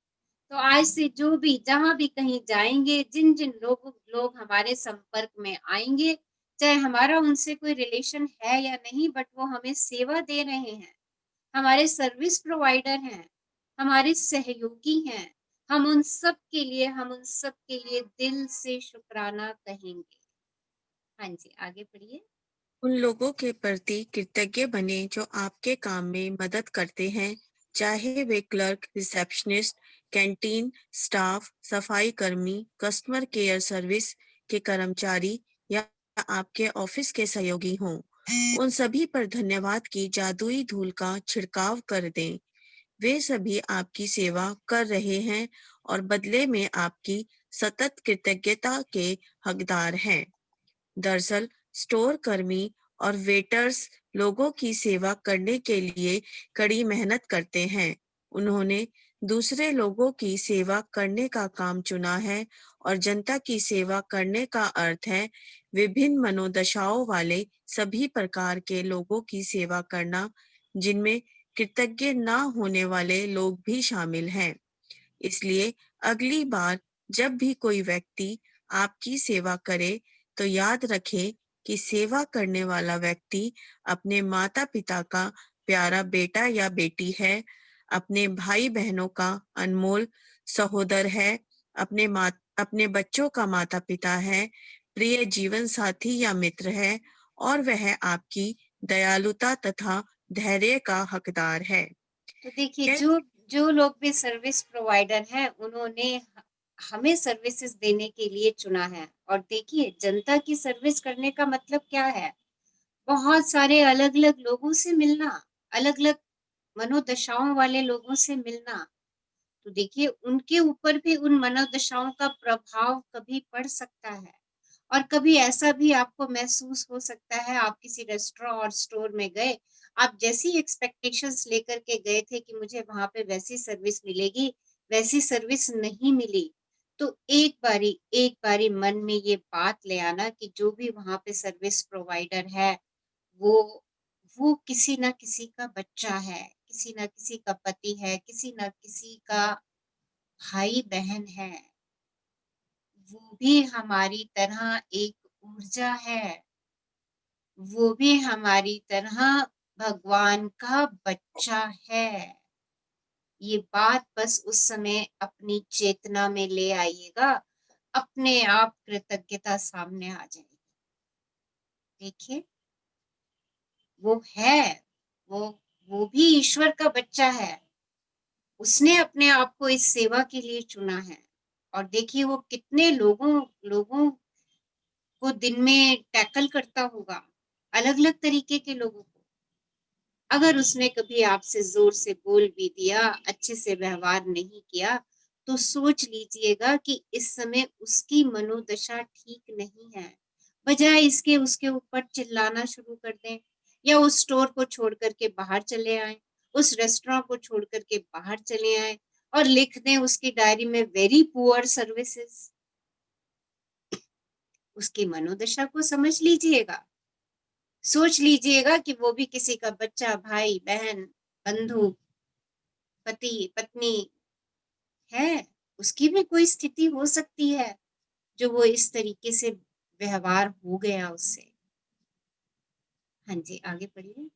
तो आज से जो भी जहां भी कहीं जाएंगे, जिन जिन लोग हमारे संपर्क में आएंगे, चाहे हमारा उनसे कोई रिलेशन है या नहीं, बट वो हमें सेवा दे रहे हैं, हमारे सर्विस प्रोवाइडर हैं, हमारे सहयोगी हैं, हम उन सब के लिए दिल से शुक्राना कहेंगे। हाँ जी, आगे पढ़िए। उन लोगों के प्रति कृतज्ञ बने जो आपके काम में मदद करते हैं, चाहे वे क्लर्क, रिसेप्शनिस्ट, कैंटीन स्टाफ, सफाई कर्मी, कस्टमर केयर सर्विस के कर्मचारी या आपके ऑफिस के सहयोगी हों। उन सभी पर धन्यवाद की जादुई धूल का छिड़काव कर दें। वे सभी आपकी सेवा कर रहे हैं और बदले में आपकी सतत कृतज्ञता के हकदार हैं। दरअसल स्टोर कर्मी और वेटर्स लोगों की सेवा करने के लिए कड़ी मेहनत करते हैं। उन्होंने दूसरे लोगों की सेवा करने का काम चुना है और जनता की सेवा करने का अर्थ है विभिन्न मनोदशाओं वाले सभी प्रकार के लोगों की सेवा करना, जिनमें कृतज्ञ ना होने वाले लोग भी शामिल हैं। इसलिए अगली बार जब भी कोई व्यक्ति आपकी सेवा करे तो याद रखें कि सेवा करने वाला व्यक्ति अपने माता पिता का प्यारा बेटा या बेटी है, अपने भाई बहनों का अनमोल सहोदर है, अपने बच्चों का माता पिता है, प्रिय जीवन साथी या मित्र है, और वह आपकी दयालुता तथा धैर्य का हकदार है। तो देखिए, जो लोग भी सर्विस प्रोवाइडर हैं, उन्होंने हमें सर्विसेज देने के लिए चुना है। और देखिए, जनता की सर्विस करने का मतलब क्या है? बहुत सारे अलग अलग लोगों से मिलना, अलग अलग मनोदशाओं वाले लोगों से मिलना। तो देखिए, उनके ऊपर भी उन मनोदशाओं का प्रभाव कभी पड़ सकता है, और कभी ऐसा भी आपको महसूस हो सकता है, आप किसी रेस्टोरेंट और स्टोर में गए, आप जैसी एक्सपेक्टेशंस लेकर के गए थे कि मुझे वहां पे वैसी सर्विस मिलेगी, वैसी सर्विस नहीं मिली। तो एक बारी मन में ये बात ले आना कि जो भी वहां पे सर्विस प्रोवाइडर है, वो वो किसी ना किसी का बच्चा है, किसी ना किसी का पति है, किसी ना किसी का भाई बहन है। वो भी हमारी तरह एक ऊर्जा है, वो भी हमारी तरह भगवान का बच्चा है। ये बात बस उस समय अपनी चेतना में ले आइएगा, अपने आप कृतज्ञता सामने आ जाएगी। देखिए, वो है, वो भी ईश्वर का बच्चा है, उसने अपने आप को इस सेवा के लिए चुना है। और देखिए, वो कितने लोगों को दिन में टैकल करता होगा, अलग अलग तरीके के लोगों को। अगर उसने कभी आपसे जोर से बोल भी दिया, अच्छे से व्यवहार नहीं किया, तो सोच लीजिएगा कि इस समय उसकी मनोदशा ठीक नहीं है। बजाय इसके उसके ऊपर चिल्लाना शुरू कर दें, या उस स्टोर को छोड़ करके बाहर चले आए, उस रेस्टोरेंट को छोड़ करके बाहर चले आए, और लिख दें उसकी डायरी में वेरी पुअर सर्विसेज। उसकी मनोदशा को समझ लीजिएगा, सोच लीजिएगा कि वो भी किसी का बच्चा, भाई बहन, बंधु, पति पत्नी है। उसकी भी कोई स्थिति हो सकती है जो वो इस तरीके से व्यवहार हो गया उससे। हाँ जी, आगे पढ़िए।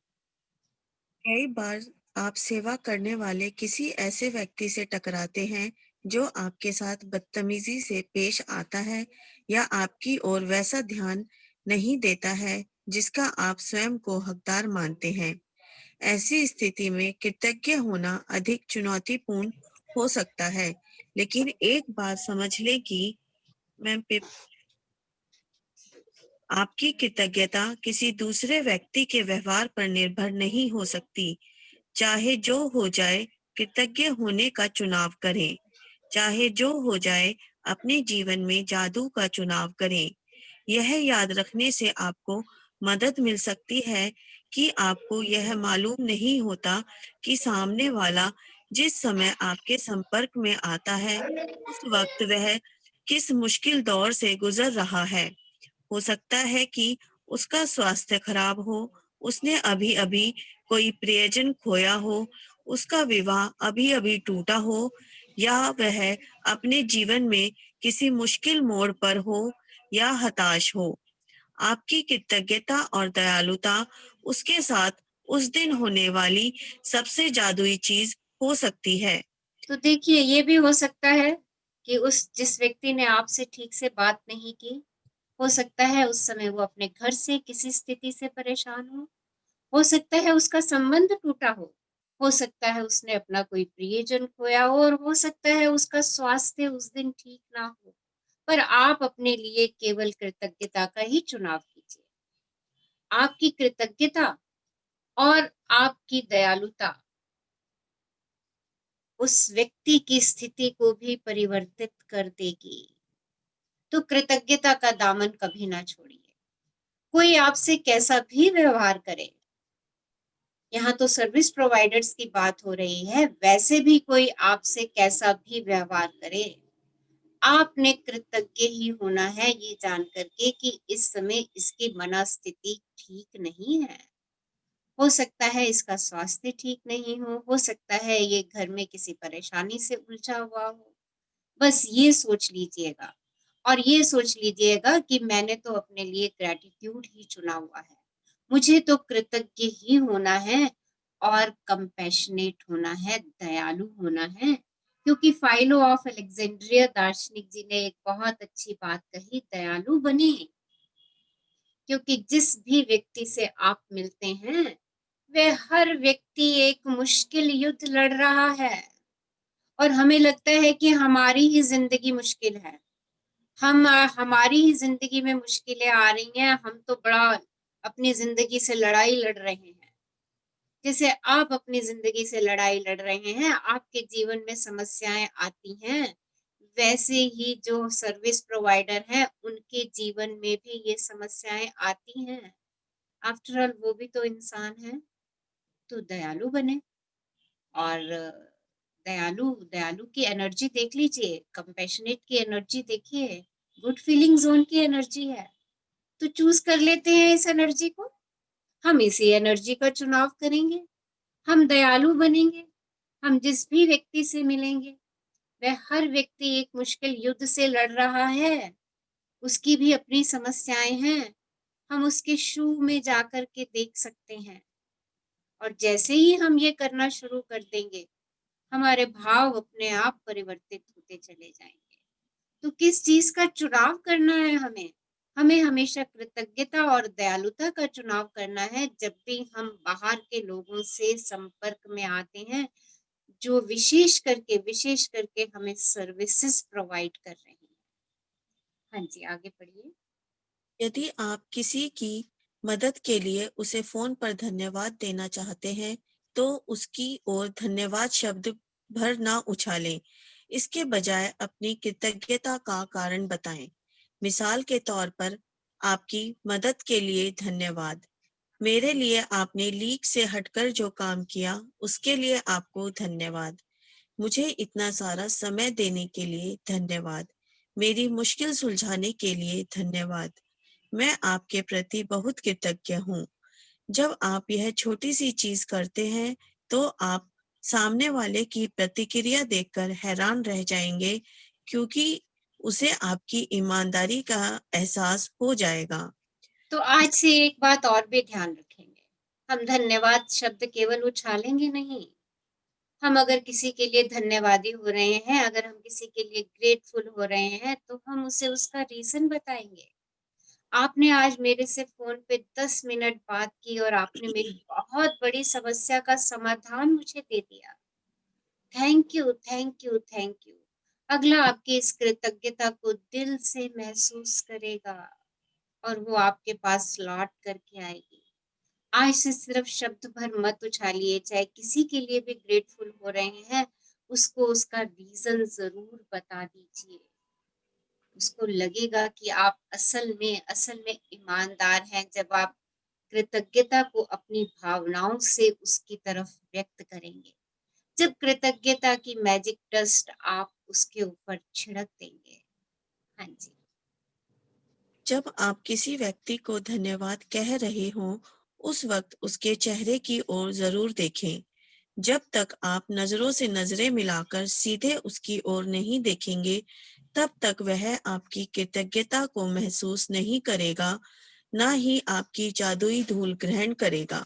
कई बार आप सेवा करने वाले किसी ऐसे व्यक्ति से टकराते हैं जो आपके साथ बदतमीजी से पेश आता है या आपकी ओर वैसा ध्यान नहीं देता है जिसका आप स्वयं को हकदार मानते हैं। ऐसी स्थिति में कृतज्ञ होना अधिक चुनौतीपूर्ण हो सकता है, लेकिन एक बात समझ लें कि आपकी कृतज्ञता किसी दूसरे व्यक्ति के व्यवहार पर निर्भर नहीं हो सकती। चाहे जो हो जाए, कृतज्ञ होने का चुनाव करें। चाहे जो हो जाए, अपने जीवन में जादू का चुनाव करें। यह याद रखने से आपको मदद मिल सकती है कि आपको यह मालूम नहीं होता कि सामने वाला जिस समय आपके संपर्क में आता है उस वक्त वह किस मुश्किल दौर से गुजर रहा है। हो सकता है कि उसका स्वास्थ्य खराब हो, उसने अभी अभी कोई प्रियजन खोया हो, उसका विवाह अभी अभी टूटा हो, या वह अपने जीवन में किसी मुश्किल मोड़ पर हो या हताश हो। आपकी कृतज्ञता और दयालुता उसके साथ उस दिन होने वाली सबसे जादुई चीज हो सकती है। तो देखिए, ये भी हो सकता है कि उस जिस व्यक्ति ने आपसे ठीक से बात नहीं की, हो सकता है उस समय वो अपने घर से किसी स्थिति से परेशान हो सकता है उसका संबंध टूटा हो सकता है उसने अपना कोई प्रियजन खोया हो, और हो सकता है उसका स्वास्थ्य उस दिन ठीक ना हो। पर आप अपने लिए केवल कृतज्ञता का ही चुनाव कीजिए। आपकी कृतज्ञता और आपकी दयालुता उस व्यक्ति की स्थिति को भी परिवर्तित कर देगी। तो कृतज्ञता का दामन कभी ना छोड़िए। कोई आपसे कैसा भी व्यवहार करे, यहाँ तो सर्विस प्रोवाइडर्स की बात हो रही है, वैसे भी कोई आपसे कैसा भी व्यवहार करे, आपने कृतज्ञ ही होना है ये जान करके कि इस समय इसकी मनस्थिति ठीक नहीं है। हो सकता है इसका स्वास्थ्य ठीक नहीं हो सकता है ये घर में किसी परेशानी से उलझा हुआ हो। बस ये सोच लीजिएगा, और ये सोच लीजिएगा कि मैंने तो अपने लिए ग्रैटिट्यूड ही चुना हुआ है। मुझे तो कृतज्ञ ही होना है और कंपैशनेट होना है, दयालु होना है। क्योंकि फाइलो ऑफ अलेक्जेंड्रिया दार्शनिक जी ने एक बहुत अच्छी बात कही, दयालु बने। क्योंकि जिस भी व्यक्ति से आप मिलते हैं वह हर व्यक्ति एक मुश्किल युद्ध लड़ रहा है, और हमें लगता है कि हमारी ही जिंदगी मुश्किल है, हमारी ही जिंदगी में मुश्किलें आ रही हैं, हम तो बड़ा अपनी जिंदगी से लड़ाई लड़ रहे हैं। जैसे आप अपनी जिंदगी से लड़ाई लड़ रहे हैं, आपके जीवन में समस्याएं आती हैं, वैसे ही जो सर्विस प्रोवाइडर हैं उनके जीवन में भी ये समस्याएं आती हैं। आफ्टर ऑल वो भी तो इंसान है। तो दयालु बने, और दयालु दयालु की एनर्जी देख लीजिए, कंपैशनेट की एनर्जी देखिए, गुड फीलिंग जोन की एनर्जी है। तो चूज कर लेते हैं इस एनर्जी को, हम इसी एनर्जी का चुनाव करेंगे, हम दयालु बनेंगे। हम जिस भी व्यक्ति से मिलेंगे वह हर व्यक्ति एक मुश्किल युद्ध से लड़ रहा है, उसकी भी अपनी समस्याएं हैं, हम उसके शू में जाकर के देख सकते हैं। और जैसे ही हम ये करना शुरू कर देंगे हमारे भाव अपने आप परिवर्तित होते चले जाएंगे। तो किस चीज का चुनाव करना है हमें? हमें हमेशा कृतज्ञता और दयालुता का चुनाव करना है जब भी हम बाहर के लोगों से संपर्क में आते हैं, जो विशेष करके हमें सर्विसेज प्रोवाइड कर रहे हैं। हाँ जी, आगे पढ़िए। यदि आप किसी की मदद के लिए उसे फोन पर धन्यवाद देना चाहते हैं तो उसकी ओर धन्यवाद शब्द भर ना उछालें। इसके बजाय अपनी कृतज्ञता का कारण बताएं। मिसाल के तौर पर, आपकी मदद के लिए धन्यवाद। मेरे लिए आपने लीक से हटकर जो काम किया उसके लिए आपको धन्यवाद। मुझे इतना सारा समय देने के लिए धन्यवाद। मेरी मुश्किल सुलझाने के लिए धन्यवाद। मैं आपके प्रति बहुत कृतज्ञ हूँ। जब आप यह छोटी सी चीज करते हैं तो आप सामने वाले की प्रतिक्रिया देखकर हैरान रह जाएंगे, क्योंकि उसे आपकी ईमानदारी का एहसास हो जाएगा। तो आज से एक बात और भी ध्यान रखेंगे, हम धन्यवाद शब्द केवल उछालेंगे नहीं। हम अगर किसी के लिए धन्यवादी हो रहे हैं, अगर हम किसी के लिए ग्रेटफुल हो रहे हैं, तो हम उसे उसका रीजन बताएंगे। आपने आज मेरे से फोन पे 10 मिनट बात की और आपने मेरी बहुत बड़ी समस्या का समाधान मुझे दे दिया। Thank you, thank you, thank you. अगला आपकी इस कृतज्ञता को दिल से महसूस करेगा और वो आपके पास लौट करके आएगी। आज से सिर्फ शब्द भर मत उछालिए, चाहे किसी के लिए भी ग्रेटफुल हो रहे हैं, उसको उसका रीजन जरूर बता दीजिए। उसको लगेगा कि आप असल में ईमानदार हैं जब आप कृतज्ञता को अपनी भावनाओं से उसकी तरफ व्यक्त करेंगे। जब कृतज्ञता की मैजिक डस्ट आप उसके ऊपर छिड़क देंगे। हाँ जी। जब आप किसी व्यक्ति को धन्यवाद कह रहे हों, उस वक्त उसके चेहरे की ओर जरूर देखें। जब तक आप नजरों से नजरें मिलाकर सीधे उसकी ओर नहीं देखेंगे, तब तक वह आपकी कृतज्ञता को महसूस नहीं करेगा, ना ही आपकी जादुई धूल ग्रहण करेगा।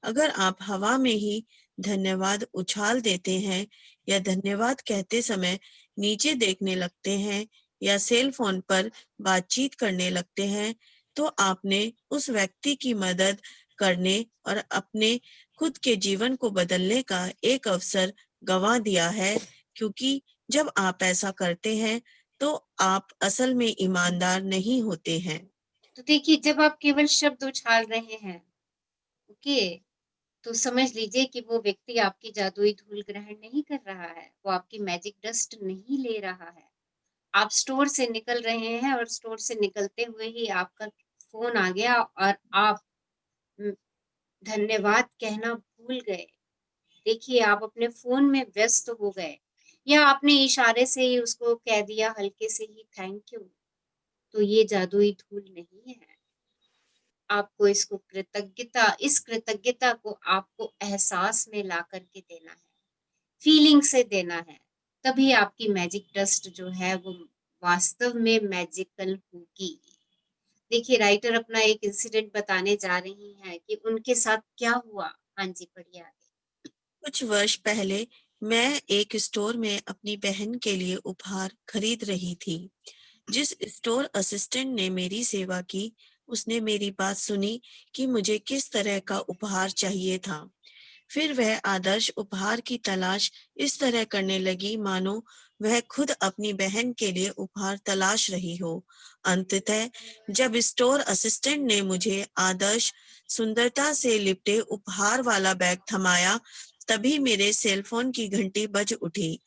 अगर आप हवा में ही धन्यवाद उछाल देते हैं, या धन्यवाद कहते समय नीचे देखने लगते हैं, या सेल फोन पर बातचीत करने लगते हैं, तो आपने उस व्यक्ति की मदद करने और अपने खुद के जीवन को बदलने का एक अवसर गंवा दिया है, क्योंकि जब आप ऐसा करते हैं तो आप असल में ईमानदार नहीं होते हैं। तो देखिए, जब आप केवल शब्द उछाल रहे हैं, ओके, तो समझ लीजिए कि वो व्यक्ति आपकी जादुई धूल ग्रहण नहीं कर रहा है, वो आपकी मैजिक डस्ट नहीं ले रहा है। आप स्टोर से निकल रहे हैं और स्टोर से निकलते हुए ही आपका फोन आ गया और आप धन्यवाद कहना भूल गए। देखिए, आप अपने फोन में व्यस्त हो गए, या आपने इशारे से ही उसको कह दिया हल्के से ही थैंक यू। तो ये जादुई धूल नहीं है। आपको इस कृतज्ञता को आपको एहसास में ला करके देना है, फीलिंग से देना है। तभी आपकी मैजिक डस्ट जो है वो वास्तव में मैजिकल होगी। देखिए, राइटर अपना एक इंसिडेंट बताने जा रही हैं कि उनके साथ क्या हुआ। हाँ जी, पढ़िए आगे। कुछ वर्ष पहले मैं एक स्टोर में अपनी बहन के लिए उपहार खरीद रही थी। जिस स्टोर असिस्टेंट ने मेरी सेवा की, उसने मेरी बात सुनी कि मुझे किस तरह का उपहार चाहिए था। फिर वह आदर्श उपहार की तलाश इस तरह करने लगी मानो वह खुद अपनी बहन के लिए उपहार तलाश रही हो। अंततः जब स्टोर असिस्टेंट ने मुझे आदर्श सुंदरता से लिपटे उपहार वाला बैग थमाया, तभी मेरे सेल फोन की घंटी बज उठी।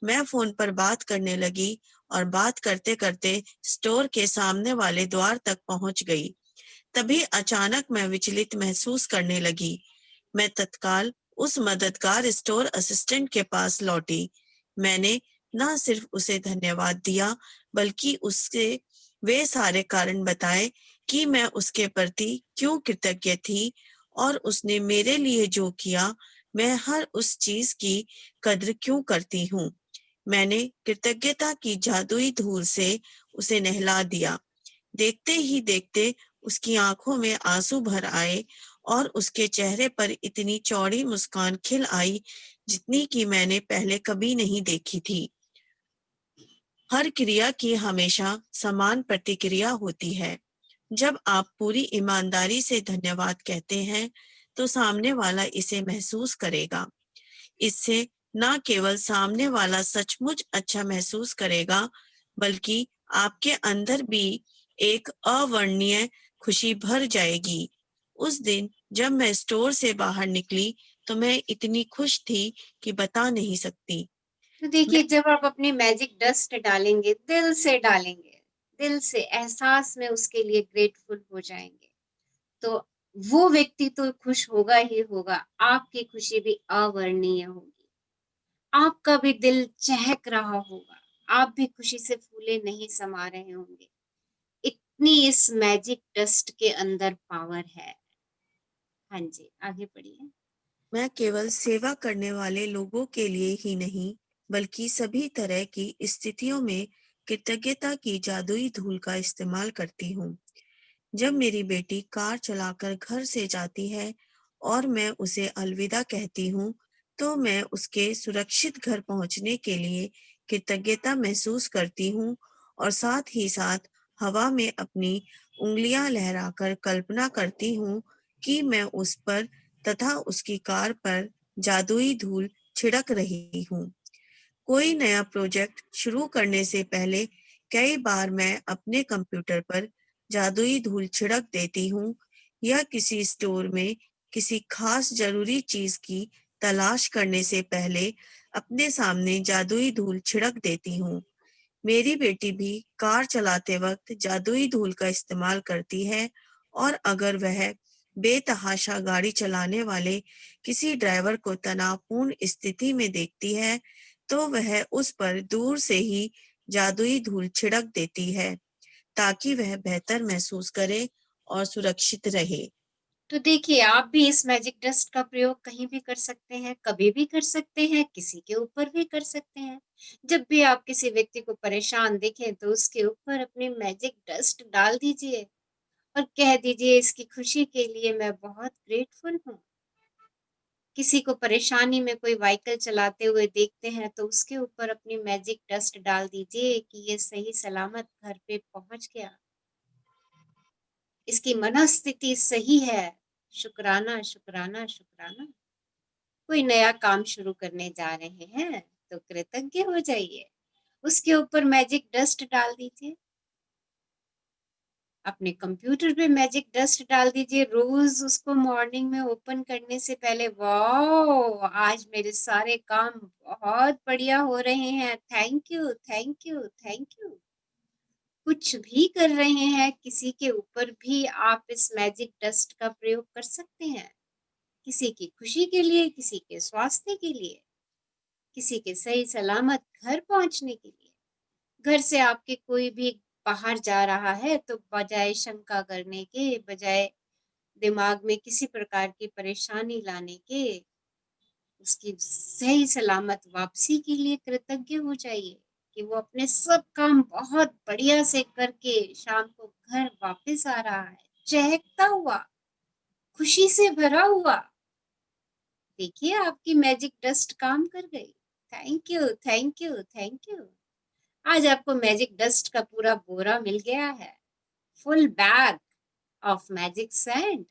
मैं फोन पर बात करने लगी और बात करते करते स्टोर के सामने वाले द्वार तक पहुंच गई। तभी अचानक मैं विचलित महसूस करने लगी। मैं तत्काल उस मददगार स्टोर असिस्टेंट के पास लौटी। मैंने न सिर्फ उसे धन्यवाद दिया, बल्कि उसके वे सारे कारण बताए कि मैं उसके प्रति क्यों कृतज्ञ थी, और उसने मेरे लिए जो किया, मैं हर उस चीज की कद्र क्यों करती हूँ। मैंने कृतज्ञता की जादुई धूल से उसे नहला दिया। देखते ही देखते उसकी आंखों में आंसू भर आए और उसके चेहरे पर इतनी चौड़ी मुस्कान खिल आई जितनी कि मैंने पहले कभी नहीं देखी थी। हर क्रिया की हमेशा समान प्रतिक्रिया होती है। जब आप पूरी ईमानदारी से धन्यवाद कहते हैं, तो सामने वाला इसे महसूस करेगा। इससे न केवल सामने वाला सचमुच अच्छा महसूस करेगा, बल्कि आपके अंदर भी एक अवर्णनीय खुशी भर जाएगी। उस दिन जब मैं स्टोर से बाहर निकली, तो मैं इतनी खुश थी कि बता नहीं सकती। तो देखिए, जब आप अपनी मैजिक डस्ट डालेंगे, दिल से एहसास में उसके लिए ग्रेटफुल हो जाएंगे, तो वो व्यक्ति तो खुश होगा ही होगा, आपकी खुशी भी अवर्णनीय होगी। आपका भी दिल चहक रहा होगा, आप भी खुशी से फूले नहीं समा रहे होंगे। इतनी इस मैजिक डस्ट के अंदर पावर है। हाँ जी, आगे बढ़िए। मैं केवल सेवा करने वाले लोगों के लिए ही नहीं, बल्कि सभी तरह की स्थितियों में कृतज्ञता की जादुई धूल का इस्तेमाल करती हूँ। जब मेरी बेटी कार चलाकर घर से जाती है और मैं उसे अलविदा कहती हूँ, तो मैं उसके सुरक्षित घर पहुंचने के लिए कृतज्ञता महसूस करती हूँ, और साथ ही साथ हवा में अपनी उंगलियां लहराकर कल्पना करती हूँ कि मैं उस पर तथा उसकी कार पर जादुई धूल छिड़क रही हूँ। कोई नया प्रोजेक्ट शुरू करने से पहले कई बार मैं अपने कंप्यूटर पर जादुई धूल छिड़क देती हूँ, या किसी स्टोर में किसी खास जरूरी चीज की तलाश करने से पहले अपने सामने जादुई धूल छिड़क देती हूँ। मेरी बेटी भी कार चलाते वक्त जादुई धूल का इस्तेमाल करती है, और अगर वह बेतहाशा गाड़ी चलाने वाले किसी ड्राइवर को तनावपूर्ण स्थिति में देखती है तो वह उस पर दूर से ही जादुई धूल छिड़क देती है ताकि वह बेहतर महसूस करे और सुरक्षित रहे। तो देखिए, आप भी इस मैजिक डस्ट का प्रयोग कहीं भी कर सकते हैं, कभी भी कर सकते हैं, किसी के ऊपर भी कर सकते हैं। जब भी आप किसी व्यक्ति को परेशान देखें तो उसके ऊपर अपनी मैजिक डस्ट डाल दीजिए और कह दीजिए, इसकी खुशी के लिए मैं बहुत ग्रेटफुल हूँ। किसी को परेशानी में कोई व्हीकल चलाते हुए देखते हैं तो उसके ऊपर अपनी मैजिक डस्ट डाल दीजिए कि ये सही सलामत घर पे पहुंच गया, इसकी मनस्थिति सही है, शुक्राना शुक्राना शुक्राना। कोई नया काम शुरू करने जा रहे हैं तो कृतज्ञ हो जाइए, उसके ऊपर मैजिक डस्ट डाल दीजिए। अपने कंप्यूटर पे मैजिक डस्ट डाल दीजिए, रोज उसको मॉर्निंग में ओपन करने से पहले, वाओ आज मेरे सारे काम बहुत बढ़िया हो रहे हैं, thank you thank you thank you. कुछ भी कर रहे हैं, किसी के ऊपर भी आप इस मैजिक डस्ट का प्रयोग कर सकते हैं, किसी की खुशी के लिए, किसी के स्वास्थ्य के लिए, किसी के सही सलामत घर पहुंचने के लिए। घर से आपके कोई भी बाहर जा रहा है तो बजाय शंका करने के, बजाय दिमाग में किसी प्रकार की परेशानी लाने के, उसकी सही सलामत वापसी के लिए कृतज्ञ हो जाइए कि वो अपने सब काम बहुत बढ़िया से करके शाम को घर वापस आ रहा है, चहकता हुआ, खुशी से भरा हुआ। देखिए, आपकी मैजिक डस्ट काम कर गई। Thank you thank you thank you. आज आपको मैजिक डस्ट का पूरा बोरा मिल गया है, full bag of magic sand.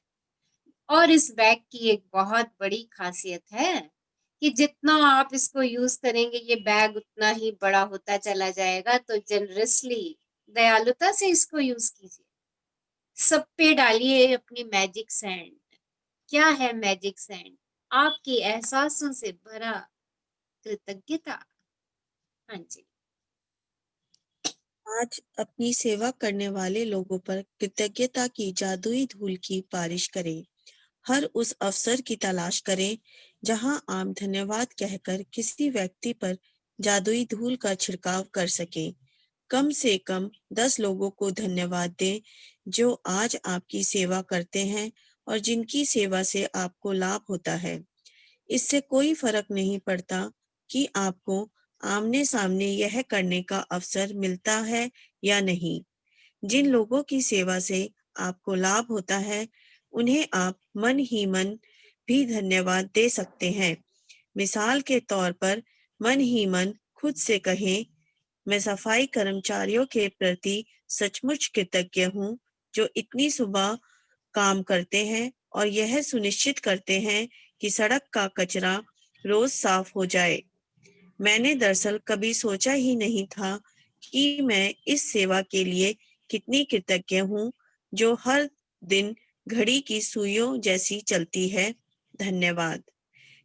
और इस बैग की एक बहुत बड़ी खासियत है कि जितना आप इसको यूज करेंगे ये बैग उतना ही बड़ा होता चला जाएगा। तो जनरसली, दयालुता से इसको यूज कीजिए, सब पे डालिए अपनी मैजिक सैंड। क्या है मैजिक सैंड? आपके एहसासों से भरा कृतज्ञता। हाँ जी। आज अपनी सेवा करने वाले लोगों पर कृतज्ञता की जादुई धूल की बारिश करें। हर उस अवसर की तलाश करें जहां आप धन्यवाद कहकर किसी व्यक्ति पर जादुई धूल का छिड़काव कर सकें। कम से कम 10 लोगों को धन्यवाद दें जो आज आपकी सेवा करते हैं और जिनकी सेवा से आपको लाभ होता है। इससे कोई फर्क नहीं पड़ता कि आपको आमने सामने यह करने का अवसर मिलता है या नहीं। जिन लोगों की सेवा से आपको लाभ होता है उन्हें आप मन ही मन भी धन्यवाद दे सकते हैं। मिसाल के तौर पर मन ही मन खुद से कहें, मैं सफाई कर्मचारियों के प्रति सचमुच कृतज्ञ हूँ जो इतनी सुबह काम करते हैं और यह सुनिश्चित करते हैं कि सड़क का कचरा रोज साफ हो जाए। मैंने दरअसल कभी सोचा ही नहीं था कि मैं इस सेवा के लिए कितनी कृतज्ञ हूँ जो हर दिन घड़ी की सुइयों जैसी चलती है। धन्यवाद।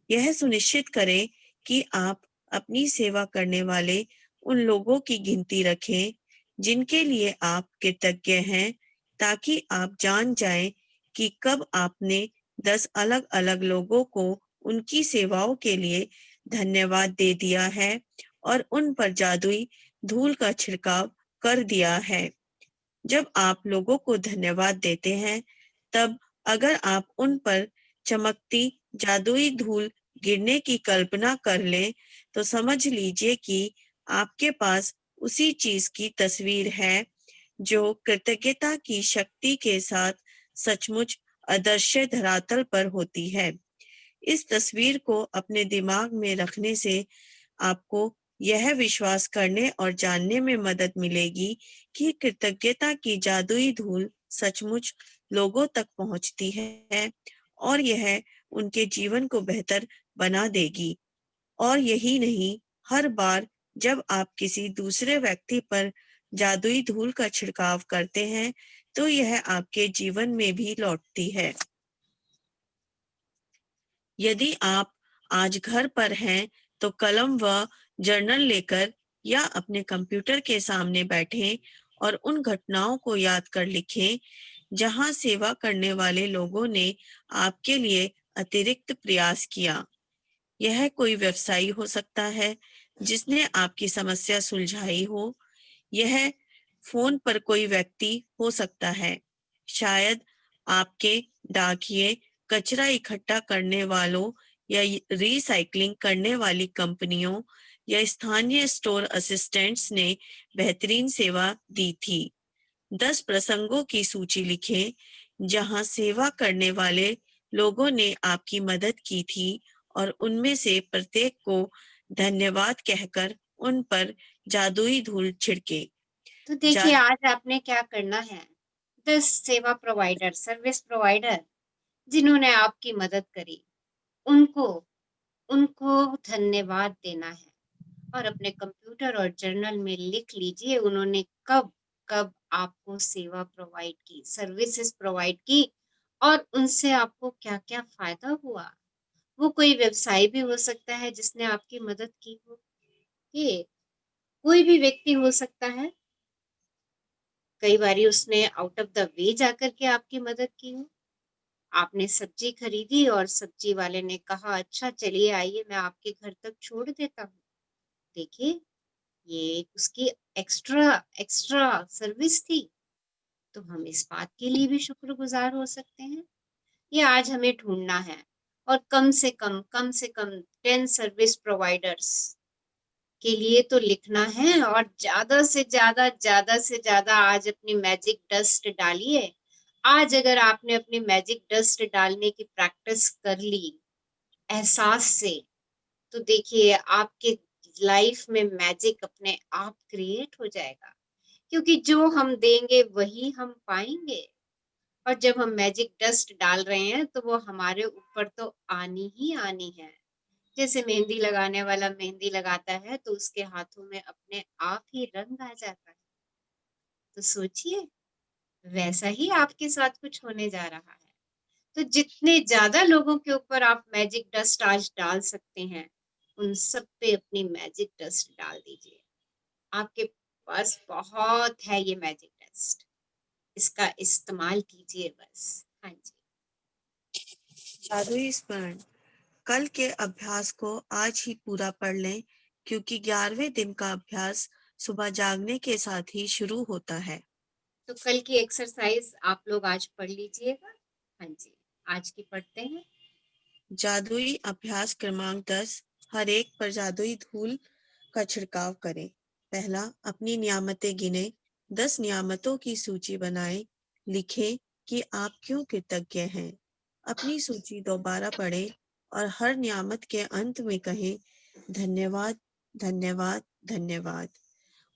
यह सुनिश्चित करें कि आप अपनी सेवा करने वाले उन लोगों की गिनती रखें जिनके लिए आप कृतज्ञ हैं, ताकि आप जान जाएं कि कब आपने 10 अलग-अलग लोगों को उनकी सेवाओं के लिए धन्यवाद दे दिया है और उन पर जादुई धूल का छिड़काव कर दिया है। जब आप लोगों को धन्यवाद देते हैं, तब अगर आप उन पर चमकती जादुई धूल गिरने की कल्पना कर लें, तो समझ लीजिए कि आपके पास उसी चीज की तस्वीर है जो कृतज्ञता की शक्ति के साथ सचमुच अदृश्य धरातल पर होती है। इस तस्वीर को अपने दिमाग में रखने से आपको यह विश्वास करने और जानने में मदद मिलेगी कि कृतज्ञता की जादुई धूल सचमुच लोगों तक पहुंचती है और यह उनके जीवन को बेहतर बना देगी। और यही नहीं, हर बार जब आप किसी दूसरे व्यक्ति पर जादुई धूल का छिड़काव करते हैं, तो यह आपके जीवन में भी लौटती है। यदि आप आज घर पर हैं, तो कलम व जर्नल लेकर या अपने कंप्यूटर के सामने बैठें और उन घटनाओं को याद कर लिखें जहां सेवा करने वाले लोगों ने आपके लिए अतिरिक्त प्रयास किया। यह कोई व्यवसायी हो सकता है जिसने आपकी समस्या सुलझाई हो। यह फोन पर कोई व्यक्ति हो सकता है, शायद आपके डाकिये, कचरा इकट्ठा करने वालों या रिसाइकलिंग करने वाली कंपनियों या स्थानीय स्टोर असिस्टेंट्स ने बेहतरीन सेवा दी थी। 10 प्रसंगों की सूची लिखें जहां सेवा करने वाले लोगों ने आपकी मदद की थी और उनमें से प्रत्येक को धन्यवाद कहकर उन पर जादुई धूल छिड़के। तो देखिए आज आपने क्या करना है, 10 सेवा प्रोवाइडर, सर्विस प्रोवाइडर जिन्होंने आपकी मदद करी, उनको उनको धन्यवाद देना है और अपने कंप्यूटर और जर्नल में लिख लीजिए उन्होंने कब कब आपको सेवा प्रोवाइड की, सर्विसेज प्रोवाइड की और उनसे आपको क्या-क्या फायदा हुआ। वो कोई व्यवसाय भी हो सकता है जिसने आपकी मदद की हो, ये कोई भी व्यक्ति हो सकता है। कई बारी उसने आउट ऑफ द वे जाकर के आपकी मदद की हो। आपने सब्जी खरीदी और सब्जी वाले ने कहा अच्छा चलिए आइए मैं आपके घर तक छोड़ देता हूँ। देखिए ये उसकी एक्स्ट्रा एक्स्ट्रा सर्विस थी, तो हम इस बात के लिए भी शुक्रगुजार हो सकते हैं। ये आज हमें ढूंढना है और कम से कम 10 सर्विस प्रोवाइडर्स के लिए तो लिखना है और ज्यादा से ज्यादा आज अपनी मैजिक डस्ट डालिए। आज अगर आपने अपनी मैजिक डस्ट डालने की प्रैक्टिस कर ली एहसास से, तो देखिए आपके लाइफ में मैजिक अपने आप क्रिएट हो जाएगा, क्योंकि जो हम देंगे वही हम पाएंगे। और जब हम मैजिक डस्ट डाल रहे हैं तो वो हमारे ऊपर तो आनी ही आनी है। जैसे मेहंदी लगाने वाला मेहंदी लगाता है तो उसके हाथों में अपने आप ही रंग आ जाता है। तो सोचिए वैसा ही आपके साथ कुछ होने जा रहा है। तो जितने ज्यादा लोगों के ऊपर आप मैजिक डस्ट आज डाल सकते हैं, उन सब पे अपनी मैजिक डस्ट डाल दीजिए। आपके पास बहुत है ये मैजिक डस्ट, इसका इस्तेमाल कीजिए बस। हाँ जी। जादुई स्मरण। कल के अभ्यास को आज ही पूरा पढ़ लें, क्योंकि 11वें दिन का अभ्यास सुबह जागने के साथ ही शुरू होता है। तो कल की एक्सरसाइज आप लोग आज पढ़ लीजिएगा। हाँ जी, आज की पढ़ते हैं। जादुई अभ्यास क्रमांक 10, हर एक पर जादुई धूल का छिड़काव करें। पहला, अपनी नियामतें गिने। 10 नियामतों की सूची बनाएं। लिखें कि आप क्यों कृतज्ञ हैं। अपनी सूची दोबारा पढ़ें और हर नियामत के अंत में कहें धन्यवाद, धन्यवाद, धन्यवाद।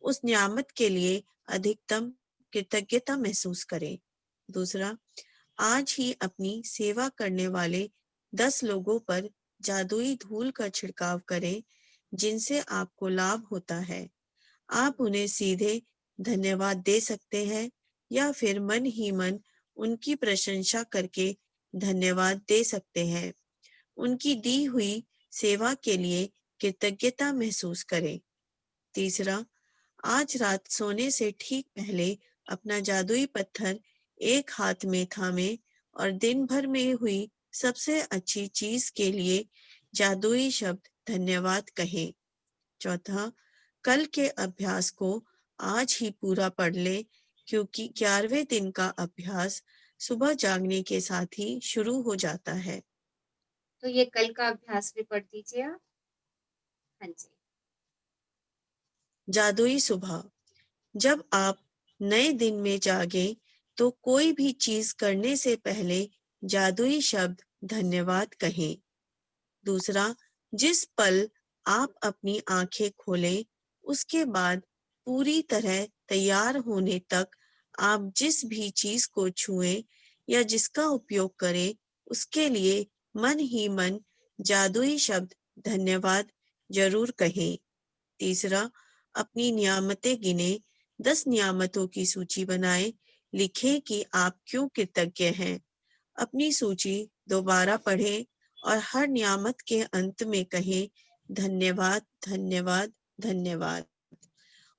उस नियामत के लिए अधिकतम कृतज्ञता महसूस करें। दूसरा, आज ही अपनी सेवा करने वाले 10 लोगों पर जादुई धूल का छिड़काव करें जिनसे आपको लाभ होता है। आप उन्हें सीधे धन्यवाद दे सकते हैं या फिर मन ही मन उनकी प्रशंसा करके धन्यवाद दे सकते हैं। उनकी दी हुई सेवा के लिए कृतज्ञता महसूस करें। तीसरा, आज रात सोने से ठीक पहले अपना जादुई पत्थर एक हाथ में थामे और दिन भर में हुई सबसे अच्छी चीज के लिए जादुई शब्द धन्यवाद कहें। चौथा, कल के अभ्यास को आज ही पूरा पढ़ लें, क्योंकि 11वें दिन का अभ्यास सुबह जागने के साथ ही शुरू हो जाता है। तो ये कल का अभ्यास भी पढ़ दीजिए आप। हाँ जी। जादुई सुबह। जब आप नए दिन में जागें तो कोई भी चीज करने से पहले जादुई शब्द धन्यवाद कहें। दूसरा, जिस पल आप अपनी आंखें खोलें उसके बाद पूरी तरह तैयार होने तक आप जिस भी चीज को छुएं या जिसका उपयोग करें उसके लिए मन ही मन जादुई शब्द धन्यवाद जरूर कहें। तीसरा, अपनी नियामतें गिने। 10 नियामतों की सूची बनाएं। लिखें कि आप क्यों कृतज्ञ हैं। अपनी सूची दोबारा पढ़ें और हर नियामत के अंत में कहें धन्यवाद, धन्यवाद, धन्यवाद।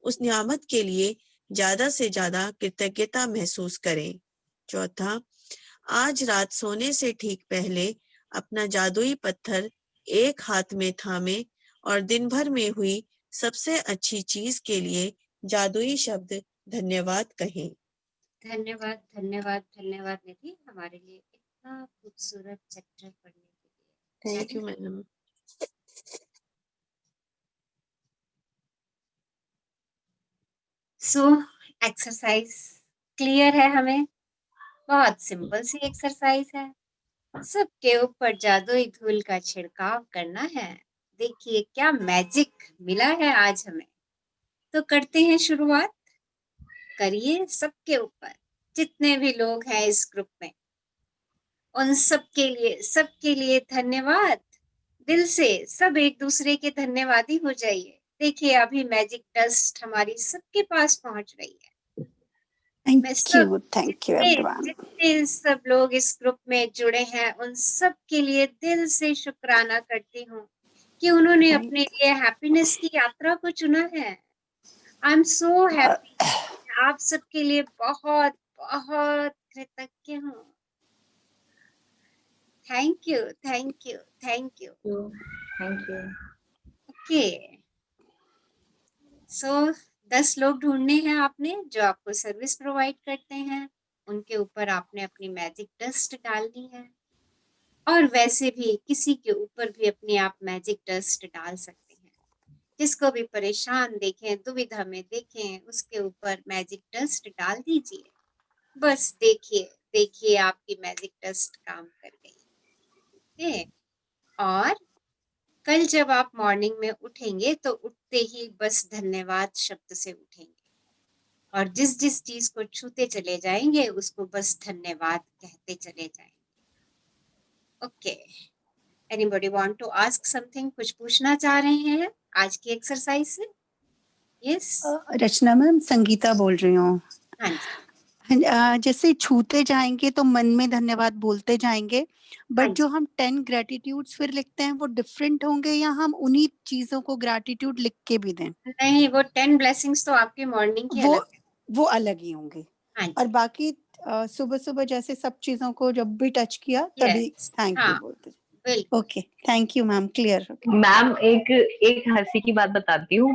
उस नियामत के लिए ज्यादा से ज्यादा कृतज्ञता महसूस करें। चौथा, आज रात सोने से ठीक पहले अपना जादुई पत्थर एक हाथ में थामे और दिन भर में हुई सबसे अच्छी चीज के लिए जादुई शब्द धन्यवाद कहें। धन्यवाद धन्यवाद धन्यवाद निधि, हमारे लिए इतना खूबसूरत चैप्टर पढ़ने के लिए। Thank you madam. So exercise clear है हमें, बहुत सिंपल सी एक्सरसाइज है। सबके ऊपर जादुई धूल का छिड़काव करना है। देखिए क्या मैजिक मिला है आज हमें। तो करते हैं शुरुआत। करिए सबके ऊपर, जितने भी लोग हैं इस ग्रुप में, उन सबके लिए धन्यवाद। दिल से सब एक दूसरे के धन्यवादी हो जाइए। देखिए अभी मैजिक डस्ट हमारी सबके पास पहुंच रही है। मैं सब Thank you everyone. जितने सब लोग इस ग्रुप में जुड़े हैं उन सब के लिए दिल से शुक्राना करती हूँ कि उन्होंने अपने लिए हैप्पीनेस की यात्रा को चुना है। आई एम सो हैप्पी। आप सबके लिए बहुत बहुत कृतज्ञ हूँ। Thank you thank you thank you. Thank you. Okay so 10 लोग ढूंढने हैं आपने जो आपको सर्विस प्रोवाइड करते हैं। उनके ऊपर आपने अपनी मैजिक डस्ट डालनी है, और वैसे भी किसी के ऊपर भी अपनी आप मैजिक डस्ट डाल सकते हैं। जिसको भी परेशान देखें, दुविधा में देखें, उसके ऊपर मैजिक डस्ट डाल दीजिए। बस देखिए देखिए आपकी मैजिक डस्ट काम कर गई। ओके, और कल जब आप मॉर्निंग में उठेंगे तो उठते ही बस धन्यवाद शब्द से उठेंगे, और जिस जिस चीज को छूते चले जाएंगे उसको बस धन्यवाद कहते चले जाएंगे। Okay, anybody want to ask something? कुछ पूछना चाह रहे हैं आज की एक्सरसाइज से? यस, रचना मैम, संगीता बोल रही हूँ। हाँ जी, जैसे छूते जाएंगे तो मन में धन्यवाद बोलते जाएंगे, हाँ बट जो जी। हम 10 ग्रेटिट्यूड्स फिर लिखते हैं वो डिफरेंट होंगे, या हम उन्हीं चीजों को ग्रेटिट्यूड लिख के भी दें? नहीं, वो 10 ब्लेसिंग्स तो आपकी मॉर्निंग की वो अलग है। वो अलग ही होंगे, हाँ और जी, बाकी सुबह सुबह जैसे सब चीजों को जब भी टच किया तभी यस, थैंक यू हाँ बोलते। बिल्कुल। Okay, thank you ma'am, clear. Ma'am एक एक हंसी की बात बताती हूँ।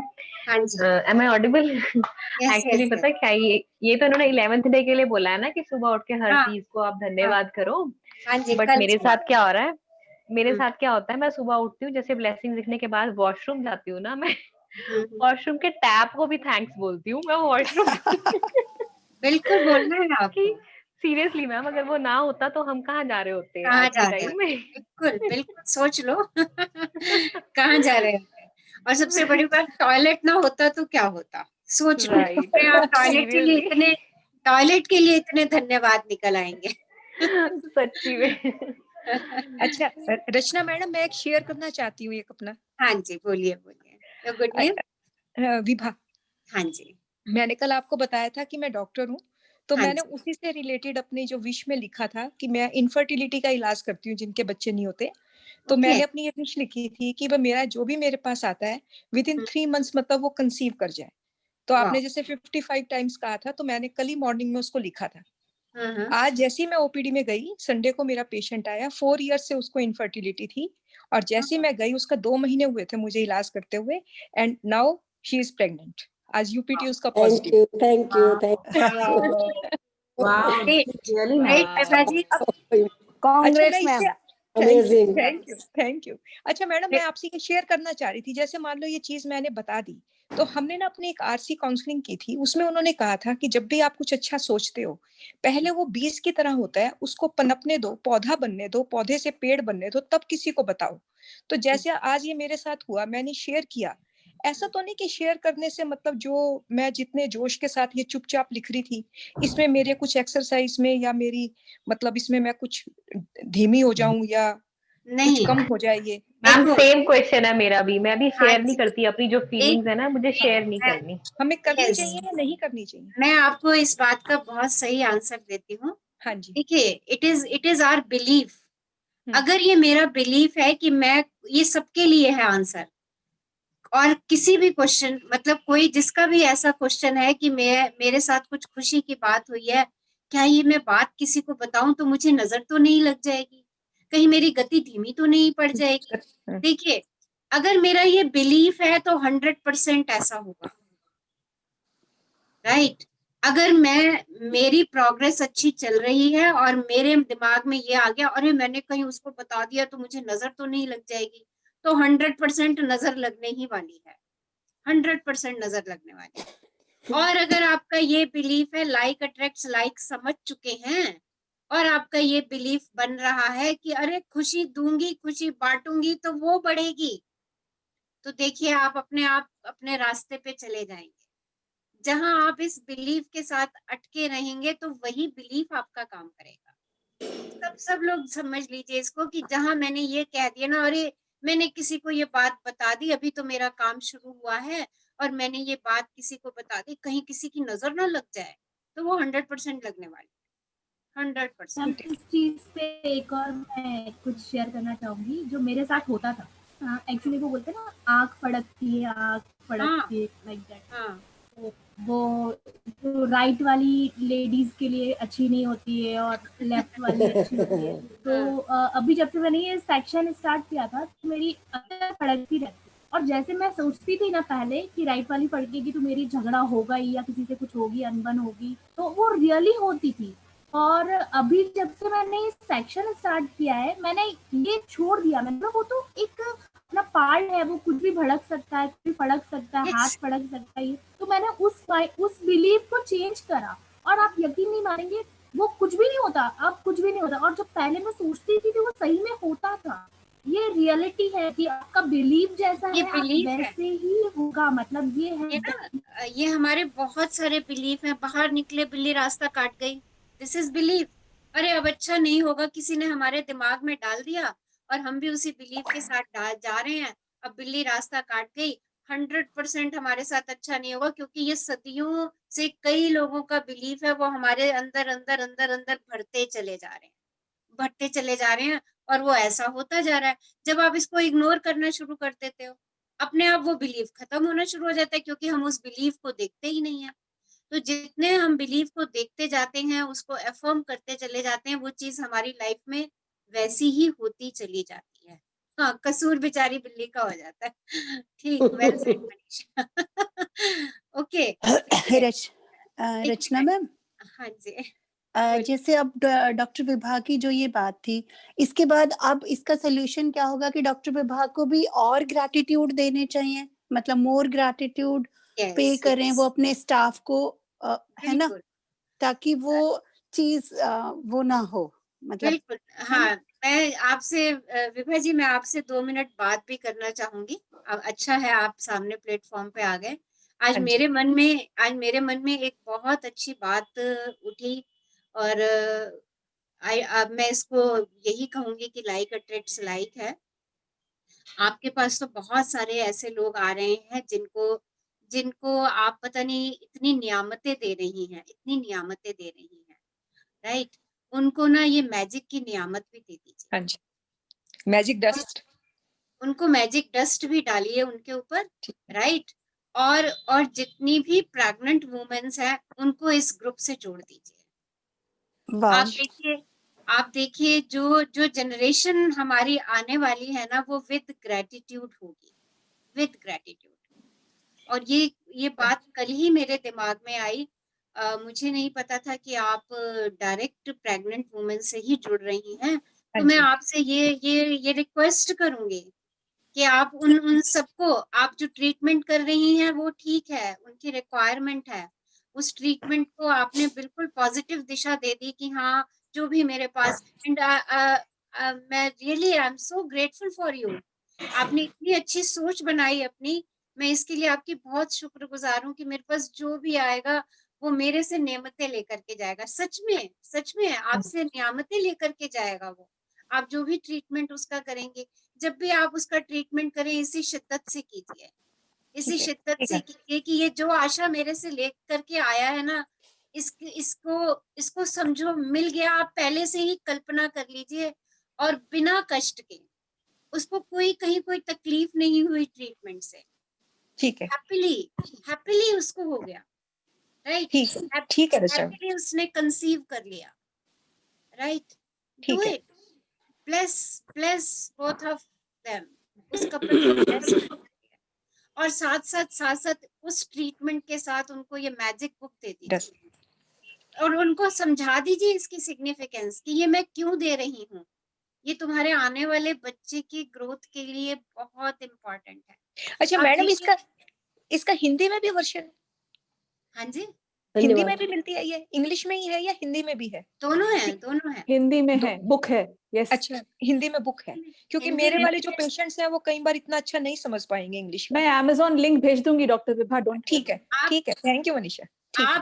हाँ जी, am I audible? Yes actually yes पता है क्या, ये तो इन्होंने 11th डे के लिए बोला है ना कि सुबह उठ के हर हाँ चीज को आप हाँ धन्यवाद करो। हाँ जी, बट कल मेरे से। साथ क्या हो रहा है, मेरे हम्म, साथ क्या होता है, मैं सुबह उठती हूँ, जैसे ब्लेसिंग लिखने के बाद वॉशरूम जाती हूँ ना, मैं हम्म। वॉशरूम के टैप को भी थैंक्स बोलती हूँ मैं वॉशरूम बिल्कुल बोलना है कि आपको। सीरियसली मैम, अगर वो ना होता तो हम कहाँ जा रहे होते कहाँ आज जा के रहे टाइम होते? में। बिल्कुल बिल्कुल, सोच लो कहाँ जा रहे होते? और सबसे बड़ी बात, टॉयलेट ना होता तो क्या होता? सोच लो, राइट, अपने आप सीरियसली टॉयलेट के लिए इतने धन्यवाद निकल आएंगे। सच्ची में। अच्छा रचना मैडम, मैं एक शेयर करना चाहती हूँ एक अपना। हाँ जी, बोलिए बोलिए। Your good name? विभा। हाँ जी, मैंने कल आपको बताया था कि मैं डॉक्टर हूँ, तो हाँ मैंने जी। उसी से रिलेटेड अपनी जो विश में लिखा था कि मैं इनफर्टिलिटी का इलाज करती हूँ जिनके बच्चे नहीं होते। तो ओके। मैंने अपनी ये विश लिखी थी कि वह मेरा जो भी मेरे पास आता है विद इन 3 मंथ्स मतलब वो कंसीव कर जाए। तो वाह। आपने जैसे 55 टाइम्स कहा था, तो मैंने कल ही मॉर्निंग में उसको लिखा था। हाँ। आज जैसे ही मैं ओपीडी में गई, संडे को मेरा पेशेंट आया, 4 इयर्स से उसको इनफर्टिलिटी थी, और जैसे ही मैं गई उसका 2 महीने हुए थे मुझे इलाज करते हुए, and now she is pregnant. आज यूपीटी उसका positive. Thank you. Wow, great really great nice. Prabha ji. अच्छा मैं कांग्रेट्स इससे मैम। Amazing. Thank you. अच्छा मैडम, मैं आपसे ये शेयर करना चाह रही थी, जैसे मान लो ये चीज मैंने बता दी, तो हमने ना अपनी एक आरसी काउंसलिंग की थी, उसमें उन्होंने कहा था कि जब भी आप कुछ अच्छा सोचते हो, पहले वो बीज की तरह होता है, उसको पनपने दो, पौधा बनने दो, पौधे से पेड़ बनने दो, तब किसी को बताओ। तो जैसे आज ये मेरे साथ हुआ, मैंने शेयर किया। ऐसा तो नहीं कि शेयर करने से मतलब जो मैं जितने जोश के साथ ये चुपचाप लिख रही थी, इसमें मेरे कुछ एक्सरसाइज में या मेरी मतलब इसमें मैं कुछ धीमी हो जाऊं या कुछ नहीं, कम हो जाए ये। मैम देखो, सेम क्वेश्चन है मेरा भी, मैं भी हाँ शेयर नहीं जी, करती अपनी जो फीलिंग्स है ना, मुझे शेयर नहीं मैं करनी। हमें करनी यस, चाहिए या नहीं करनी चाहिए? मैं आपको इस बात का बहुत सही आंसर देती हूँ। हाँ जी। देखिए, इट इज आवर बिलीफ। हम्म, अगर ये मेरा बिलीफ है कि मैं, ये सबके लिए है आंसर, और किसी भी क्वेश्चन, मतलब कोई जिसका भी ऐसा क्वेश्चन है कि मैं, मेरे साथ कुछ खुशी की बात हुई है, क्या ये मैं बात किसी को बताऊं तो मुझे नजर तो नहीं लग जाएगी, कहीं मेरी गति धीमी तो नहीं पड़ जाएगी। देखिए, अगर मेरा ये बिलीफ है तो 100% ऐसा होगा, राइट। अगर मेरी प्रोग्रेस अच्छी चल रही है और मेरे दिमाग में ये आ गया, अरे मैंने कहीं उसको बता दिया तो मुझे नजर तो नहीं लग जाएगी, तो 100% नजर लगने ही वाली है, 100% नजर लगने वाली है। और अगर आपका ये बिलीफ है, लाइक अट्रैक्ट्स लाइक समझ चुके हैं, और आपका ये बिलीफ बन रहा है कि अरे खुशी दूंगी, खुशी बांटूंगी तो वो बढ़ेगी, तो देखिए आप अपने रास्ते पे चले जाएंगे। जहां आप इस बिलीफ के साथ अटके रहेंगे तो वही बिलीफ आपका काम करेगा। सब लोग समझ लीजिए इसको कि जहां मैंने ये कह दिया ना, अरे मैंने किसी को ये बात बता दी, अभी तो मेरा काम शुरू हुआ है और मैंने ये बात किसी को बता दी, कहीं किसी की नजर ना लग जाए, तो वो 100% लगने वाली, 100%। इस चीज पे एक और मैं कुछ शेयर करना चाहूंगी जो मेरे साथ होता था। एक्चुअली वो बोलते हैं ना, आंख फड़कती है, आंख फड़कती है, लाइक दैट। हाँ, वो जो राइट वाली लेडीज के लिए अच्छी नहीं होती है और लेफ्ट वाली अच्छी होती है। तो अभी जब से मैंने ये सेक्शन स्टार्ट किया था तो मेरी आंखें फड़कती रहती, और जैसे मैं सोचती थी ना पहले कि राइट वाली फड़केगी तो मेरी झगड़ा होगा ही या किसी से कुछ होगी, अनबन होगी, तो वो रियली होती थी। और अभी जब से मैंने ये सेक्शन स्टार्ट किया है, मैंने ये छोड़ दिया। मैंने वो तो एक अपना पार्ट है, वो कुछ भी भड़क सकता है, कुछ भी फड़क सकता है, हाथ फड़क सकता है। तो मैंने उस बिलीफ को चेंज करा, और आप यकीन नहीं मानेंगे, वो कुछ भी नहीं होता, अब कुछ भी नहीं होता। और जो पहले मैं सोचती थी वो सही में होता था। ये रियलिटी है कि आपका बिलीफ जैसा ये है आप बिलीफ है, वैसे ही होगा, मतलब ये है। ये ना, ये हमारे बहुत सारे बिलीफ हैं। बाहर निकले बिल्ली रास्ता काट गई, दिस इज बिलीफ। अरे अब अच्छा नहीं होगा, किसी ने हमारे दिमाग में डाल दिया और हम भी उसी बिलीफ के साथ जा रहे हैं। अब बिल्ली रास्ता काट गई, 100% हमारे साथ अच्छा नहीं होगा, क्योंकि ये सदियों से कई लोगों का बिलीफ है, वो हमारे अंदर अंदर अंदर अंदर भरते चले जा रहे हैं, भरते चले जा रहे हैं, और वो ऐसा होता जा रहा है। जब आप इसको इग्नोर करना शुरू कर देते हो, अपने आप वो बिलीफ खत्म होना शुरू हो जाता है, क्योंकि हम उस बिलीफ को देखते ही नहीं है। तो जितने हम बिलीफ को देखते जाते हैं, उसको अफर्म करते चले जाते हैं, वो चीज हमारी लाइफ में वैसी ही होती चली जाती है। हाँ, कसूर बेचारी बिल्ली का हो जाता है। ठीक, वेल सेड मनीषा। ओके, रचना मैम, हाँ जी, जैसे अब डॉक्टर विभा की जो ये बात थी, इसके बाद अब इसका सोल्यूशन क्या होगा कि डॉक्टर विभा को भी और ग्रैटिट्यूड देने चाहिए, मतलब मोर ग्रैटिट्यूड पे करें वो अपने स्टाफ को, है ना, ताकि वो चीज वो ना हो, मतलब बिल्कुल। हाँ, मैं आपसे विभा जी, मैं आपसे 2 मिनट बात भी करना चाहूंगी। अच्छा है आप सामने प्लेटफॉर्म पे आ गए। आज मेरे मन में एक बहुत अच्छी बात उठी, और अब मैं इसको यही कहूंगी कि लाइक अट्रैक्ट्स लाइक है। आपके पास तो बहुत सारे ऐसे लोग आ रहे हैं जिनको जिनको आप पता नहीं इतनी नियामतें दे रही हैं, इतनी नियामतें दे रही हैं, राइट। उनको ना ये मैजिक की नियामत भी दे दीजिए। हाँ जी, मैजिक डस्ट, उनको मैजिक डस्ट भी डालिए उनके ऊपर, राइट। और जितनी भी प्रेग्नेंट वुमेन्स हैं उनको इस ग्रुप से जोड़ दीजिए। आप देखिए जो जो जनरेशन हमारी आने वाली है ना, वो विद ग्रेटिट्यूड होगी, विद ग्रेटिट्यूड। और ये बात कल ही मेरे दिमाग में आई। मुझे नहीं पता था कि आप डायरेक्ट प्रेग्नेंट वुमेन से ही जुड़ रही हैं, तो मैं आपसे ये रिक्वेस्ट करूंगी कि आप उन सबको, आप जो ट्रीटमेंट कर रही हैं वो ठीक है, उनकी रिक्वायरमेंट है, उस ट्रीटमेंट को आपने बिल्कुल पॉजिटिव दिशा दे दी कि हाँ जो भी मेरे पास, एंड मैं really I am so grateful for you. आपने इतनी अच्छी सोच बनाई अपनी, मैं इसके लिए आपकी बहुत शुक्रगुजार हूँ कि मेरे पास जो भी आएगा वो मेरे से नेमतें लेकर के जाएगा। सच में आपसे नियामतें लेकर के जाएगा वो। आप जो भी ट्रीटमेंट उसका करेंगे, जब भी आप उसका ट्रीटमेंट करें, इसी शिद्दत से कीजिए, इसी शिद्दत से कीजिए कि ये जो आशा मेरे से लेकर के आया है ना, इसको समझो मिल गया। आप पहले से ही कल्पना कर लीजिए, और बिना कष्ट के, उसको कहीं कोई तकलीफ नहीं हुई ट्रीटमेंट से, ठीक है, हैप्पीली उसको हो गया। राइट? ठीक है रचना, हैप्पीली उसने कंसीव कर लिया, राइट? डू ठीक है। It, bless both of them, उस कपल को bless कीजिए। और साथ साथ उस ट्रीटमेंट के साथ उनको ये मैजिक बुक दे दीजिए और उनको समझा दीजिए इसकी सिग्निफिकेंस कि ये मैं क्यों दे रही हूँ, ये तुम्हारे आने वाले बच्चे की ग्रोथ के लिए बहुत इम्पोर्टेंट है। अच्छा आप मैडम, देखिए, इसका हिंदी में भी वर्जन, हाँ जी, हिंदी में भी मिलती है, ये इंग्लिश में ही है या हिंदी में भी है? दोनों है, दोनों है। हिंदी में है, बुक है। यस, अच्छा, हिंदी में बुक है, क्योंकि हिंदी मेरे में वाले जो पेशेंट्स हैं वो कई बार इतना अच्छा नहीं समझ पाएंगे इंग्लिश में। मैं Amazon लिंक भेज दूंगी डॉक्टर विभा, डोंट। ठीक है, ठीक है, थैंक यू मनीषा। ठीक है,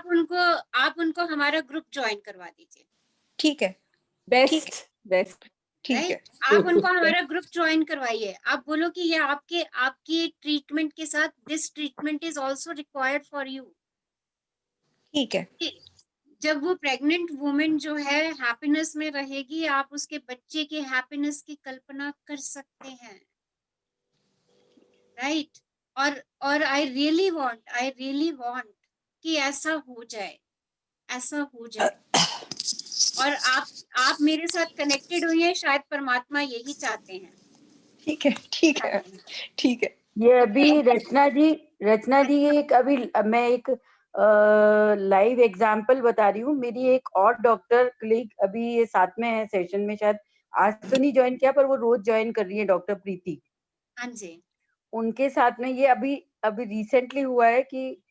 आप उनको हमारा ग्रुप ज्वाइन करवा दीजिए, ठीक है, बेस्ट बेस्ट। ठीक है, राइट? आप उनको हमारा ग्रुप ज्वाइन करवाइए, आप बोलो कि ये आपकी ट्रीटमेंट के साथ this treatment is also required for you. ठीक है, जब वो प्रेग्नेंट वुमेन जो है हैप्पीनेस में रहेगी, आप उसके बच्चे के हैप्पीनेस की कल्पना कर सकते हैं, राइट? और आई रियली वांट कि ऐसा हो जाए, ऐसा हो जाए। और आप मेरे साथ कनेक्टेड हुई हैं, शायद परमात्मा यही चाहते हैं। ठीक है, ठीक है, ठीक है। ये अभी रचना जी एक अभी मैं एक लाइव एग्जांपल बता रही हूँ। मेरी एक और डॉक्टर क्लिक अभी ये साथ में है सेशन में, शायद आज तो नहीं ज्वाइन किया पर वो रोज ज्वाइन कर रही है, डॉक्टर प्रीति। हाँ जी, उनके साथ में ये अभी रिसेंटली हुआ है कि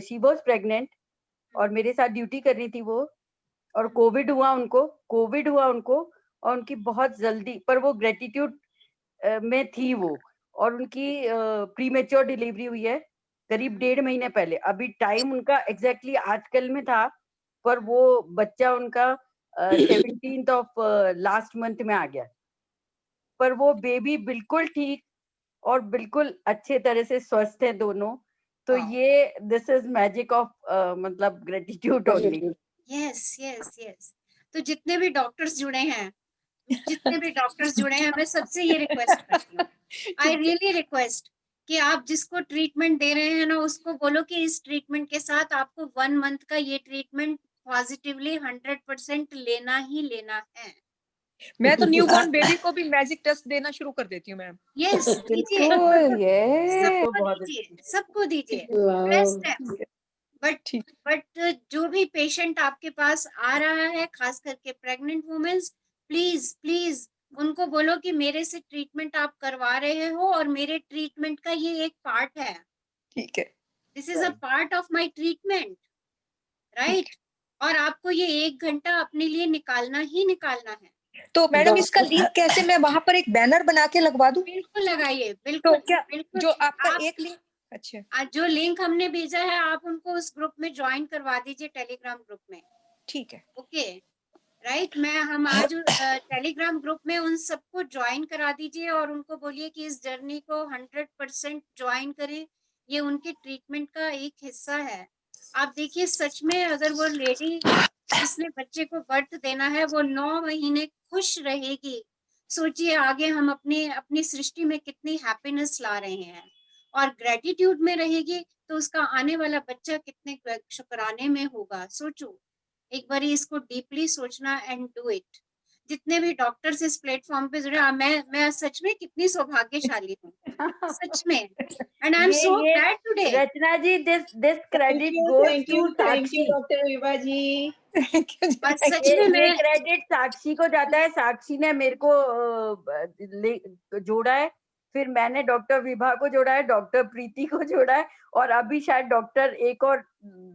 शी वाज प्रेग्नेंट और मेरे साथ ड्यूटी कर रही थी वो, और कोविड हुआ उनको और उनकी बहुत जल्दी, पर वो ग्रेटिट्यूड में थी वो, और उनकी प्रीमेच्योर डिलीवरी हुई है करीब 1.5 महीने पहले। अभी टाइम उनका एग्जैक्टली आजकल में था, पर वो बच्चा उनका 17th ऑफ लास्ट मंथ में आ गया, पर वो बेबी बिल्कुल ठीक और बिल्कुल अच्छे तरह से स्वस्थ है दोनों। तो ये दिस इज मैजिक ऑफ मतलब ग्रेटिट्यूड ओनली। यस। तो जितने भी डॉक्टर्स जुड़े हैं, मैं सबसे ये रिक्वेस्ट करती हूँ, आई रियली रिक्वेस्ट कि आप जिसको ट्रीटमेंट दे रहे हैं ना, उसको बोलो कि इस ट्रीटमेंट के साथ आपको 1 मंथ का ये ट्रीटमेंट पॉजिटिवली 100% लेना ही लेना है। मैं तो न्यूबॉर्न बेबी को भी मैजिक टेस्ट देना शुरू कर देती हूँ मैम। यस, दीजिए, सबको दीजिए, ब्लेस देम। बट जो भी पेशेंट आपके पास आ रहा है, खास करके प्रेग्नेंट वुमेन्स, प्लीज उनको बोलो कि मेरे से ट्रीटमेंट आप करवा रहे हो और मेरे ट्रीटमेंट का ये एक पार्ट है। ठीक है, this is a part of my treatment, right? और आपको ये 1 घंटा अपने लिए निकालना ही निकालना है। तो मैडम इसका लिंक कैसे, मैं वहां पर एक बैनर बना के लगवा दूं? बिल्कुल लगाइए, बिल्कुल। तो क्या बिल्कुल, जो आपका एक लिंक, अच्छा, आज जो लिंक हमने भेजा है, आप उनको उस ग्रुप में ज्वाइन करवा दीजिए, टेलीग्राम ग्रुप में। ठीक है, ओके, राइट? हम आज टेलीग्राम ग्रुप में उन सबको ज्वाइन करा दीजिए और उनको बोलिए कि इस जर्नी को 100% ज्वाइन करें, ये उनके ट्रीटमेंट का एक हिस्सा है। आप देखिए, सच में अगर वो लेडी जिसने बच्चे को बर्थ देना है, वो 9 महीने खुश रहेगी, सोचिए आगे हम अपनी सृष्टि में कितनी हैप्पीनेस ला रहे हैं। और ग्रेटिट्यूड में रहेगी तो उसका आने वाला बच्चा कितने शुक्राने में होगा। सोचो, एक बार इसको डीपली सोचना एंड डू इट। जितने भी डॉक्टर्स इस प्लेटफॉर्म पे जुड़े, मैं सच में कितनी सौभाग्यशाली हूँ, सच में। And I am so glad today. Rachna ji, this credit goes to Sakshi. Doctor Vibha ji, और सच में ये क्रेडिट साक्षी को जाता है। साक्षी ने मेरे को जोड़ा है, फिर मैंने डॉक्टर विभा को जोड़ा है, डॉक्टर प्रीति को जोड़ा है, और अभी शायद डॉक्टर एक और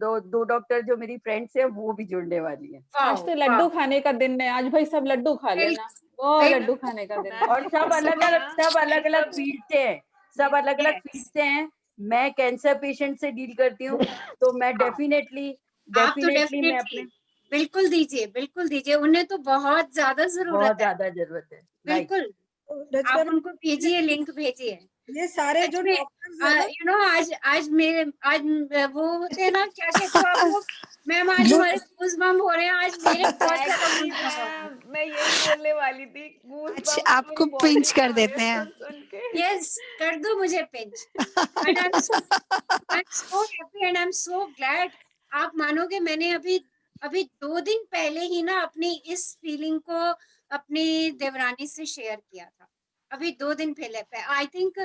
दो डॉक्टर जो मेरी फ्रेंड्स हैं वो भी जुड़ने वाली हैं। आज तो लड्डू खाने का दिन है, आज भाई सब लड्डू खा लेना, वो लड्डू खाने का दिन है। और सब अलग अलग फील्ड से हैं, सब अलग अलग फील्ड से हैं। मैं कैंसर पेशेंट से डील करती हूँ, तो मैं डेफिनेटली मैं अपने बिल्कुल दीजिए, उन्हें तो बहुत ज्यादा जरूरत है। बिल्कुल, आप उनको भेजिए, लिंक भेजिए। ये सारे जो डॉक्टर्स आज वो होते हैं ना, क्या कहते हो आप लोग, मैम आज हमारे गूज़बम्प हो रहे हैं, आज मेरे बहुत ज्यादा गूज़बम्प हो रहे हैं। मैं यही बोलने वाली थी, अच्छा, आपको पिंच कर देते हैं। यस, कर दो मुझे pinch. And I'm so happy and I'm so glad. आप मानोगे मैंने अभी 2 दिन पहले ही ना अपनी इस फीलिंग को अपनी देवरानी से शेयर किया था। अभी 2 दिन पहले पे आई थिंक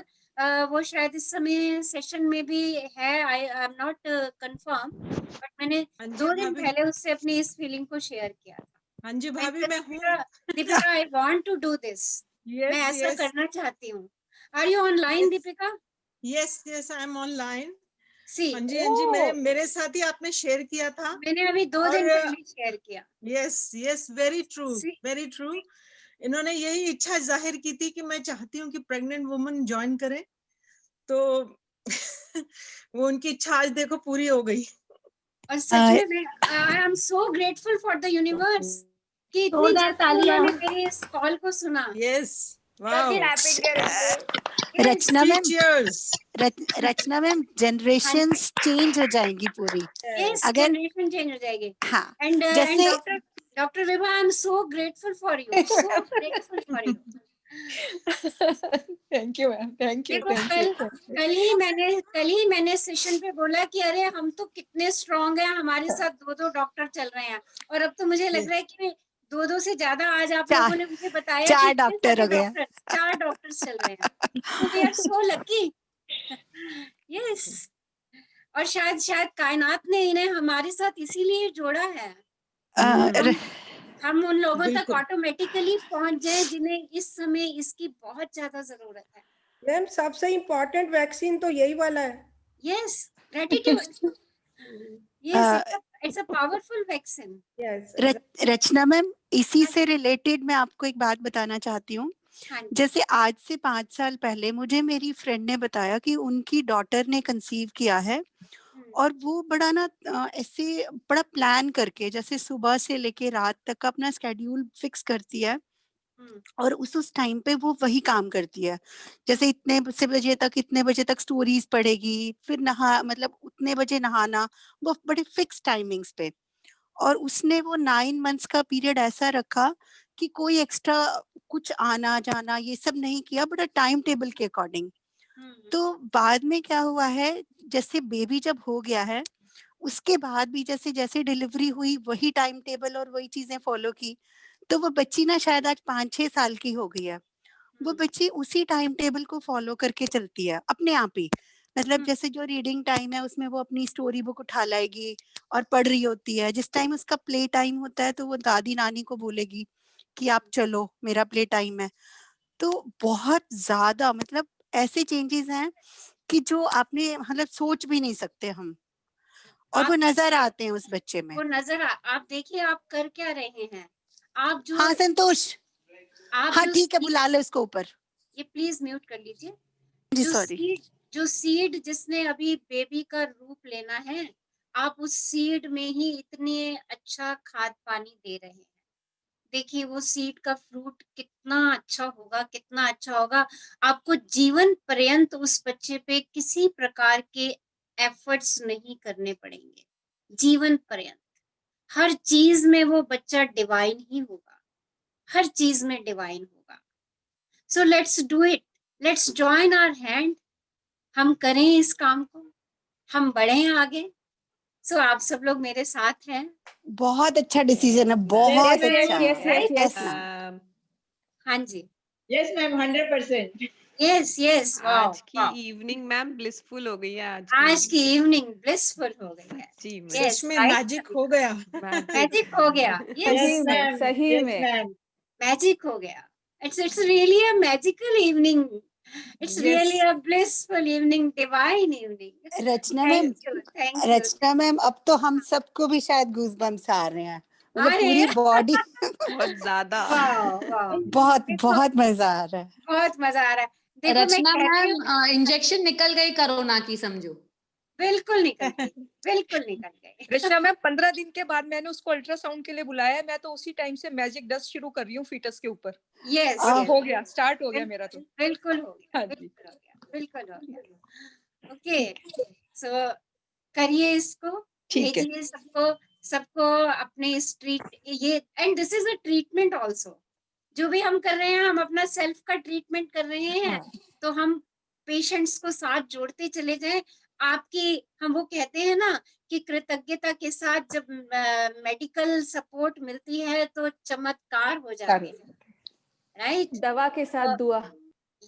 वो शायद इस समय सेशन में भी है, I am not confirm, but मैंने 2 दिन पहले उससे अपनी इस फीलिंग को शेयर किया था। हाँ जी भाभी, मैं हूँ। Deepika, I want to do this. मैं ऐसा करना चाहती हूँ। Are you online Deepika? Yes yes, I am online. See हाँ जी, मेरे साथ ही आपने शेयर किया था। मैंने अभी 2 दिन पहले शेयर किया। Yes yes, very true very true. इन्होंने यही इच्छा जाहिर की थी कि मैं चाहती हूँ कि प्रेग्नेंट वुमन ज्वाइन करे, तो वो उनकी इच्छा आज देखो पूरी हो गई। और सच में I am so grateful for the universe कि इतनी जल्दी उन्होंने मेरी इस कॉल को सुना। Yes, wow. Rachna ma'am, Rachna ma'am, generations change हो जाएंगी पूरी। यस, अगर जनरेशन चेंज हो जाएगी। हाँ, एंड जैसे doctor Vibha, I am so grateful for you, so grateful for you. Thank you ma'am, thank you. देखो कल ही मैंने सेशन पे बोला कि अरे हम तो कितने स्ट्रांग हैं, हमारे साथ 2 डॉक्टर चल रहे हैं, और अब तो मुझे लग रहा है कि 2 से ज्यादा आज आप लोगों ने मुझे बताया 4 कि डॉक्टर हो गए। 4 डॉक्टर्स चल रहे हैं। तो we are so lucky. Yes, और शायद कायनात ने इन्हें हमारे साथ इसीलिए जोड़ा है। हम उन लोगों तक ऑटोमेटिकली पहुंच जाए जिन्हें इस समय इसकी बहुत ज्यादा जरूरत है। मैम, सबसे इम्पोर्टेंट वैक्सीन तो यही वाला है। Yes, gratitude. Yes, it's a powerful vaccine. Yes. Rachna ma'am, इसी से रिलेटेड मैं आपको एक बात बताना चाहती हूँ। जैसे आज से 5 साल पहले मुझे मेरी फ्रेंड ने बताया कि उनकी डॉटर ने कंसीव किया है, और वो बड़ा ना ऐसे बड़ा प्लान करके, जैसे सुबह से लेके रात तक का अपना स्केड्यूल फिक्स करती है, और उस टाइम पे वो वही काम करती है। जैसे इतने से बजे तक, इतने बजे तक स्टोरीज पढ़ेगी, फिर मतलब उतने बजे नहाना, वो बड़े फिक्स टाइमिंग्स पे। और उसने वो 9 मंथ्स का पीरियड ऐसा रखा कि कोई एक्स्ट्रा कुछ आना जाना ये सब नहीं किया, बड़ा टाइम टेबल के अकॉर्डिंग। तो बाद में क्या हुआ है, जैसे बेबी जब हो गया है, उसके बाद भी जैसे जैसे डिलीवरी हुई वही टाइम टेबल और वही चीजें फॉलो की। तो वो बच्ची ना शायद आज 5-6 साल की हो गई है। वो बच्ची उसी टाइम टेबल को फॉलो करके चलती है अपने आप ही। मतलब जैसे जो रीडिंग टाइम है उसमें वो अपनी स्टोरी बुक उठा लाएगी और पढ़ रही होती है। जिस टाइम उसका प्ले टाइम होता है तो वो दादी नानी को बोलेगी कि आप चलो, मेरा प्ले टाइम है। तो बहुत ज्यादा मतलब ऐसे चेंजेस हैं कि जो आपने मतलब सोच भी नहीं सकते हम, और वो नजर आते हैं उस बच्चे में। वो आप देखिए आप कर क्या रहे हैं। आप जो हाँ संतोष, हाँ ठीक है, बुला लो इसको ऊपर। ये प्लीज म्यूट कर लीजिए। जी सॉरी। जो सीड जिसने अभी बेबी का रूप लेना है, आप उस सीड में ही इतने अच्छा खाद पानी दे रहे हैं। देखिए वो सीड का फ्रूट कितना अच्छा होगा, कितना अच्छा होगा। आपको जीवन पर्यंत उस बच्चे पे किसी प्रकार के एफर्ट्स नहीं करने पड़ेंगे। जीवन पर्यंत हर चीज में वो बच्चा डिवाइन ही होगा, हर चीज में डिवाइन होगा। So let's do it, let's join our hand. हम करें इस काम को, हम बढ़ें आगे। सो आप सब लोग मेरे साथ हैं। बहुत अच्छा डिसीजन है, बहुत अच्छा। यस हाँ जी, यस मैम, 100%। यस। आज की इवनिंग मैम ब्लिसफुल हो गई है। आज की इवनिंग ब्लिसफुल हो गई है। जी मैम, यस, में मैजिक हो गया। मैजिक हो गया। सही में मैजिक हो गया। It's really a magical evening. It's really a blissful evening, divine evening. Rachna ma'am, अब तो हम सबको भी शायद गूज़बम्स आ रहे हैं, मतलब पूरी बॉडी बहुत ज्यादा। बहुत मजा आ रहा है, बहुत मजा आ रहा है। देखो रचना मैम, इंजेक्शन निकल गई कोरोना की, समझो। बिल्कुल निकल गई, बिल्कुल निकल गई। रचना मैम, 15 दिन के बाद मैंने उसको अल्ट्रासाउंड के लिए बुलाया। मैं तो उसी टाइम से मैजिक डस्ट शुरू कर रही हूँ फीटस के ऊपर। यस, हो गया, स्टार्ट हो गया मेरा तो। बिल्कुल हो गया, बिल्कुल हो गया। ओके, सो करिए इसको, भेजिए सबको अपने इस ये and this is a treatment also. जो भी हम कर रहे हैं, हम अपना सेल्फ का ट्रीटमेंट कर रहे हैं। तो हम पेशेंट्स को साथ जोड़ते चले जाएं। आपकी, हम वो कहते हैं ना कि कृतज्ञता के साथ जब मेडिकल सपोर्ट मिलती है तो चमत्कार हो जाते हैं, राइट? दवा के साथ दुआ।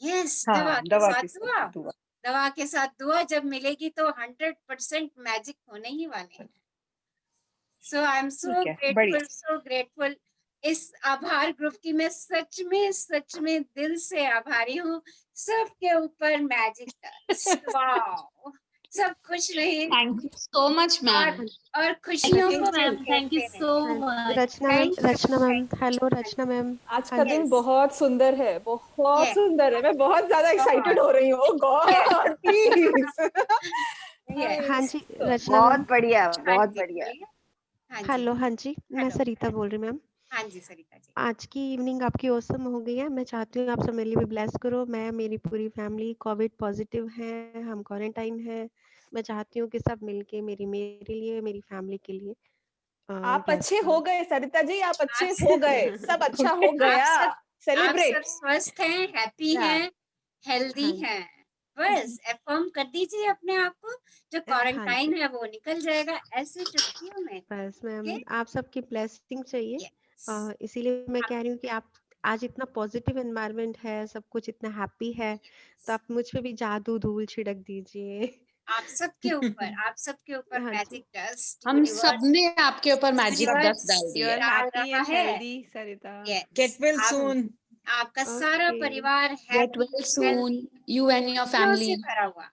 यस, हाँ, दवा के दवा साथ के साथ दुआ। दुआ। दवा के साथ दुआ जब मिलेगी तो 100% मैजिक होने ही वाले हैं। सो आई एम सो ठीक है, बढ़िया। Grateful, so grateful. इस आभार ग्रुप की मैं सच में दिल से आभारी हूँ। सबके ऊपर मैजिक डस्ट, वाओ! सब खुश रहे thank you so much ma'am. और खुशियों थैंक को यू मैम, थैंक यू बिखेरते सो रहें। Much. Rachna ma'am, Thank you, Rachna ma'am, thank you, hello thank Rachna ma'am. आज हाँ का जी, दिन Yes, बहुत सुंदर है, बहुत yes, सुंदर है। मैं बहुत ज्यादा एक्साइटेड बहुत, हो रही हूँ। God please. yes। हाँ जी, रचना बहुत मैम। बढ़िया, हाँ बहुत जी, बढ़िया। बोलिए। हाँ जी, हेलो, हाँ जी, मैं हेलो। सरिता बोल रही मैम। हाँ जी, सरिता जी। आज की इवनिंग आपकी औसम हो गई है। मैं चाहती हूँ आप सब मेरे लिए भी ब्लेस करो। मैं, मेरी पूरी फैमिली कोविड पॉजिटिव है, हम क्वारंटाइन है। मैं चाहती हूँ कि सब मिलके मेरे लिए, मेरी फैमिली के लिए आप ब्लेस अच्छे करो। हो गए सरिता जी, आप अच्छे आप हो गए, सब अच्छा हो आप गया। सब सेलिब्रेट। स्वस्थ हैं, हैप्पी हाँ हैं, हेल्दी हाँ जी, हैं। बस अफर्म कर दीजिए अपने आप को, जो हाँ जी, क्वारंटाइन है वो निकल जाएगा ऐसे चुटकियों में। बस ओके, मैम आप सबकी ब्लेसिंग चाहिए। यस। इसीलिए मैं कह रही हूँ कि आप आज इतना पॉजिटिव एनवायरनमेंट है, सब कुछ इतना हैप्पी है, तो आप मुझ पे भी जादू धूल छिड़क दीजिए। आप सबके ऊपर हाँ जी, मैजिक डस्ट हम यूनिवर्स सबने आपके ऊपर मैजिक डस्ट यूनिवर्स डाल दिया You're है। डाल happy रहा and है। healthy, Sarita. Yes, Get well आप soon. आपका सारा ओके, परिवार gate happy, well soon, healthy, you and your खुशियों फैमिली। से भरा हुआ।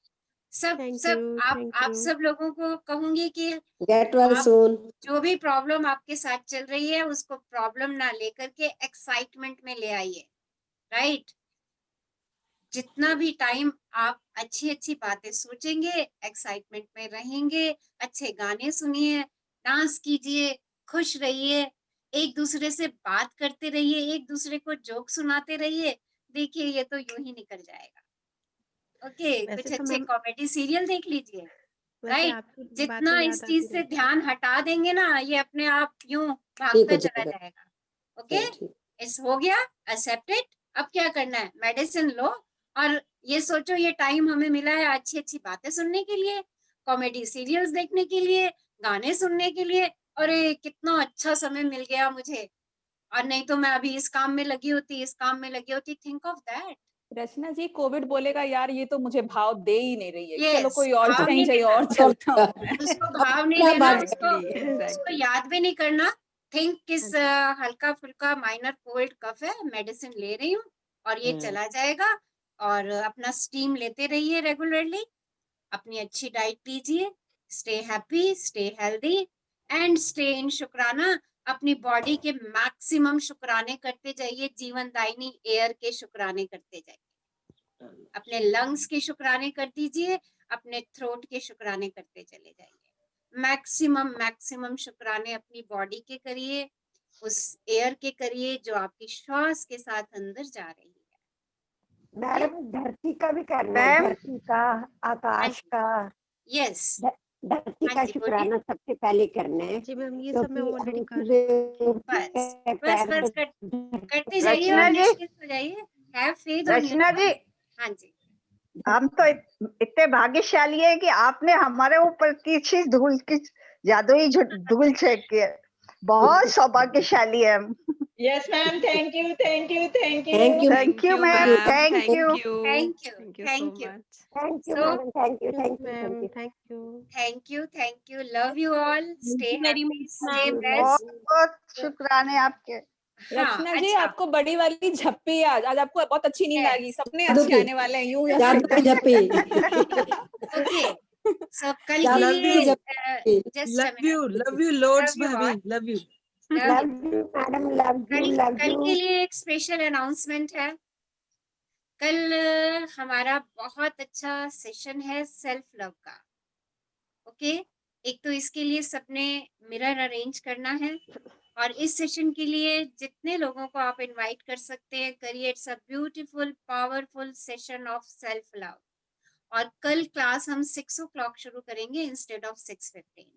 सब थैंक सब यू, थैंक आप यू। सब लोगों को कहूंगी कि गेट वेल आप सून। जो भी प्रॉब्लम आपके साथ चल रही है उसको प्रॉब्लम ना लेकर के एक्साइटमेंट में ले आइए, राइट? जितना भी टाइम आप अच्छी अच्छी बातें सोचेंगे, एक्साइटमेंट में रहेंगे, अच्छे गाने सुनिए, डांस कीजिए, खुश रहिए, एक दूसरे से बात करते रहिए, एक दूसरे को जोक सुनाते रहिए। देखिए ये तो यूं ही निकल जाएगा। ओके, वैसे कुछ तो अच्छे मैम, कॉमेडी सीरियल देख लीजिए, वैसे राइट? आपकी जितना बातें इस याद चीज आती से रहती है। ध्यान हटा देंगे ना, ये अपने आप यूं ठीक भागता हो चला जाएगा। जाएगा। ओके, ठीक। इस हो गया, एक्सेप्टेड। अब क्या करना है, मेडिसिन लो और ये सोचो ये टाइम हमें मिला है अच्छी अच्छी बातें सुनने के लिए, कॉमेडी सीरियल्स देखने के लिए, गाने सुनने के लिए। अरे कितना अच्छा समय मिल गया मुझे, और नहीं तो मैं अभी इस काम में लगी होती, इस काम में लगी होती। Think of that. Rachna ji, Covid बोलेगा यार ये तो मुझे भाव दे ही नहीं रही है, चलो यस, कोई और भाव कहीं नहीं चाहिए देना, और चलता हूँ। उसको भाव नहीं अपना देना, भाग उसको Exactly. याद भी नहीं करना। थिंक किस हाँ जी, हल्का फुल्का माइनर कोल्ड कफ है, मेडिसिन ले रही हूँ और ये हम्म। चला जाएगा। और अपना स्टीम लेते रहिए रेगुलरली, अपनी अच्छी डाइट लीजिए, stay happy, stay healthy and stay in शुक्राना। अपनी बॉडी के मैक्सिमम शुक्राने करते जाइए, जीवनदायिनी एयर के शुक्राने करते जाइए, अपने लंग्स के शुक्राने कर दीजिए, अपने थ्रोट के शुक्राने करते चले जाइए। मैक्सिमम शुक्राने अपनी बॉडी के करिए, उस एयर के करिए जो आपकी श्वास के साथ अंदर जा रही है। मैडम धरती का भी करना है, मैम धरती का, आकाश का। यस, धरती हाँ का जी, बोलिए। शुक्राना सबसे पहले करना है, जी मैम, ये सब मैं क्योंकि ऑलरेडी हम कर सुबह बस उठते हैं, बस पैर बस पे करते जाइए और रचना जी, निश्चित हो जाइए। Have faith on Rachna ji, yourself. हाँ जी, हम तो इतने भाग्यशाली है कि आपने हमारे ऊपर की धूल की जादुई धूल फेंक के, बहुत सौभाग्यशाली है हम। Yes, ma'am. Thank you, thank you, thank you. Thank you thank you ma'am, ma'am. Thank you. Thank you, Thank you so thank you. much. Thank you so madam, thank you, thank you, ma'am, thank you. Thank you. Thank you, love you all, stay very happy, much stay ma'am. बहुत ब्लेस्ड। बहुत शुक्राने आपके। हाँ, रचना जी, अच्छा, आपको बड़ी वाली झप्पी है आज। आज आपको बहुत अच्छी नींद आएगी, यस, सपने जादू अच्छे की, आने वाले हैं, यूं या जादू की सीधा। झप्पी। ओके। सो कल के जादू Love लिए की you. झप्पी। Just a Love you minute, loads, love you Bhabhi. All, Love you. Love you. Love you madam, love you, love कल के यू। लिए एक स्पेशल अनाउंसमेंट है। कल हमारा बहुत अच्छा सेशन है सेल्फ लव का। ओके, एक तो इसके लिए सबने मिरर अरेंज करना है, और इस सेशन के लिए जितने लोगों को आप इनवाइट कर सकते हैं करिए। It's a beautiful powerful session of self love. और कल क्लास हम 6 o'clock शुरू करेंगे इंस्टेड ऑफ 6:15।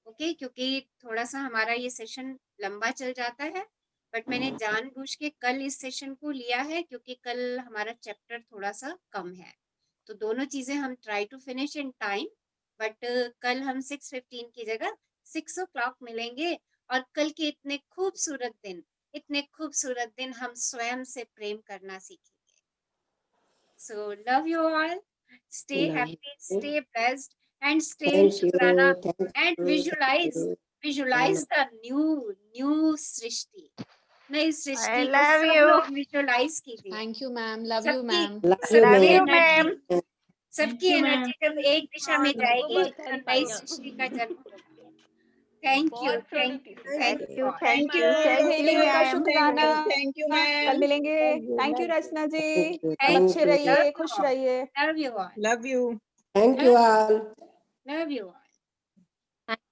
ओके, क्योंकि थोड़ा सा हमारा ये सेशन लंबा चल जाता है, बट मैंने जानबूझ के कल इस सेशन को लिया है क्योंकि कल हमारा चैप्टर थोड़ा सा कम है। तो दोनों चीजें हम try to finish in time, but कल हम 6:15 की जगह 6 o'clock मिलेंगे, और कल के इतने खूबसूरत दिन हम स्वयं से प्रेम करना सीखेंगे. So love you all. Stay happy, stay blessed, and stay in Shukrana, and visualize the new सृष्टि, नई I सृष्टि को love सब you. लोग विजुलाइज कीजिए. Thank you ma'am, love you सबकी मैम. Love you, ma'am. सबकी एनर्जी जब एक दिशा में जाएगी तो नई सृष्टि का जन्म होगा. Thank you Thank you, all. thank you, सहेलियों thank you, का ma'am. शुक्राना. Thank you, कल ma'am. मिलेंगे. थैंक यू रचना जी. सब Thank अच्छे you. रहिए, Love you खुश all. रहिए. Love you all. Love you. Thank you all. Love you all.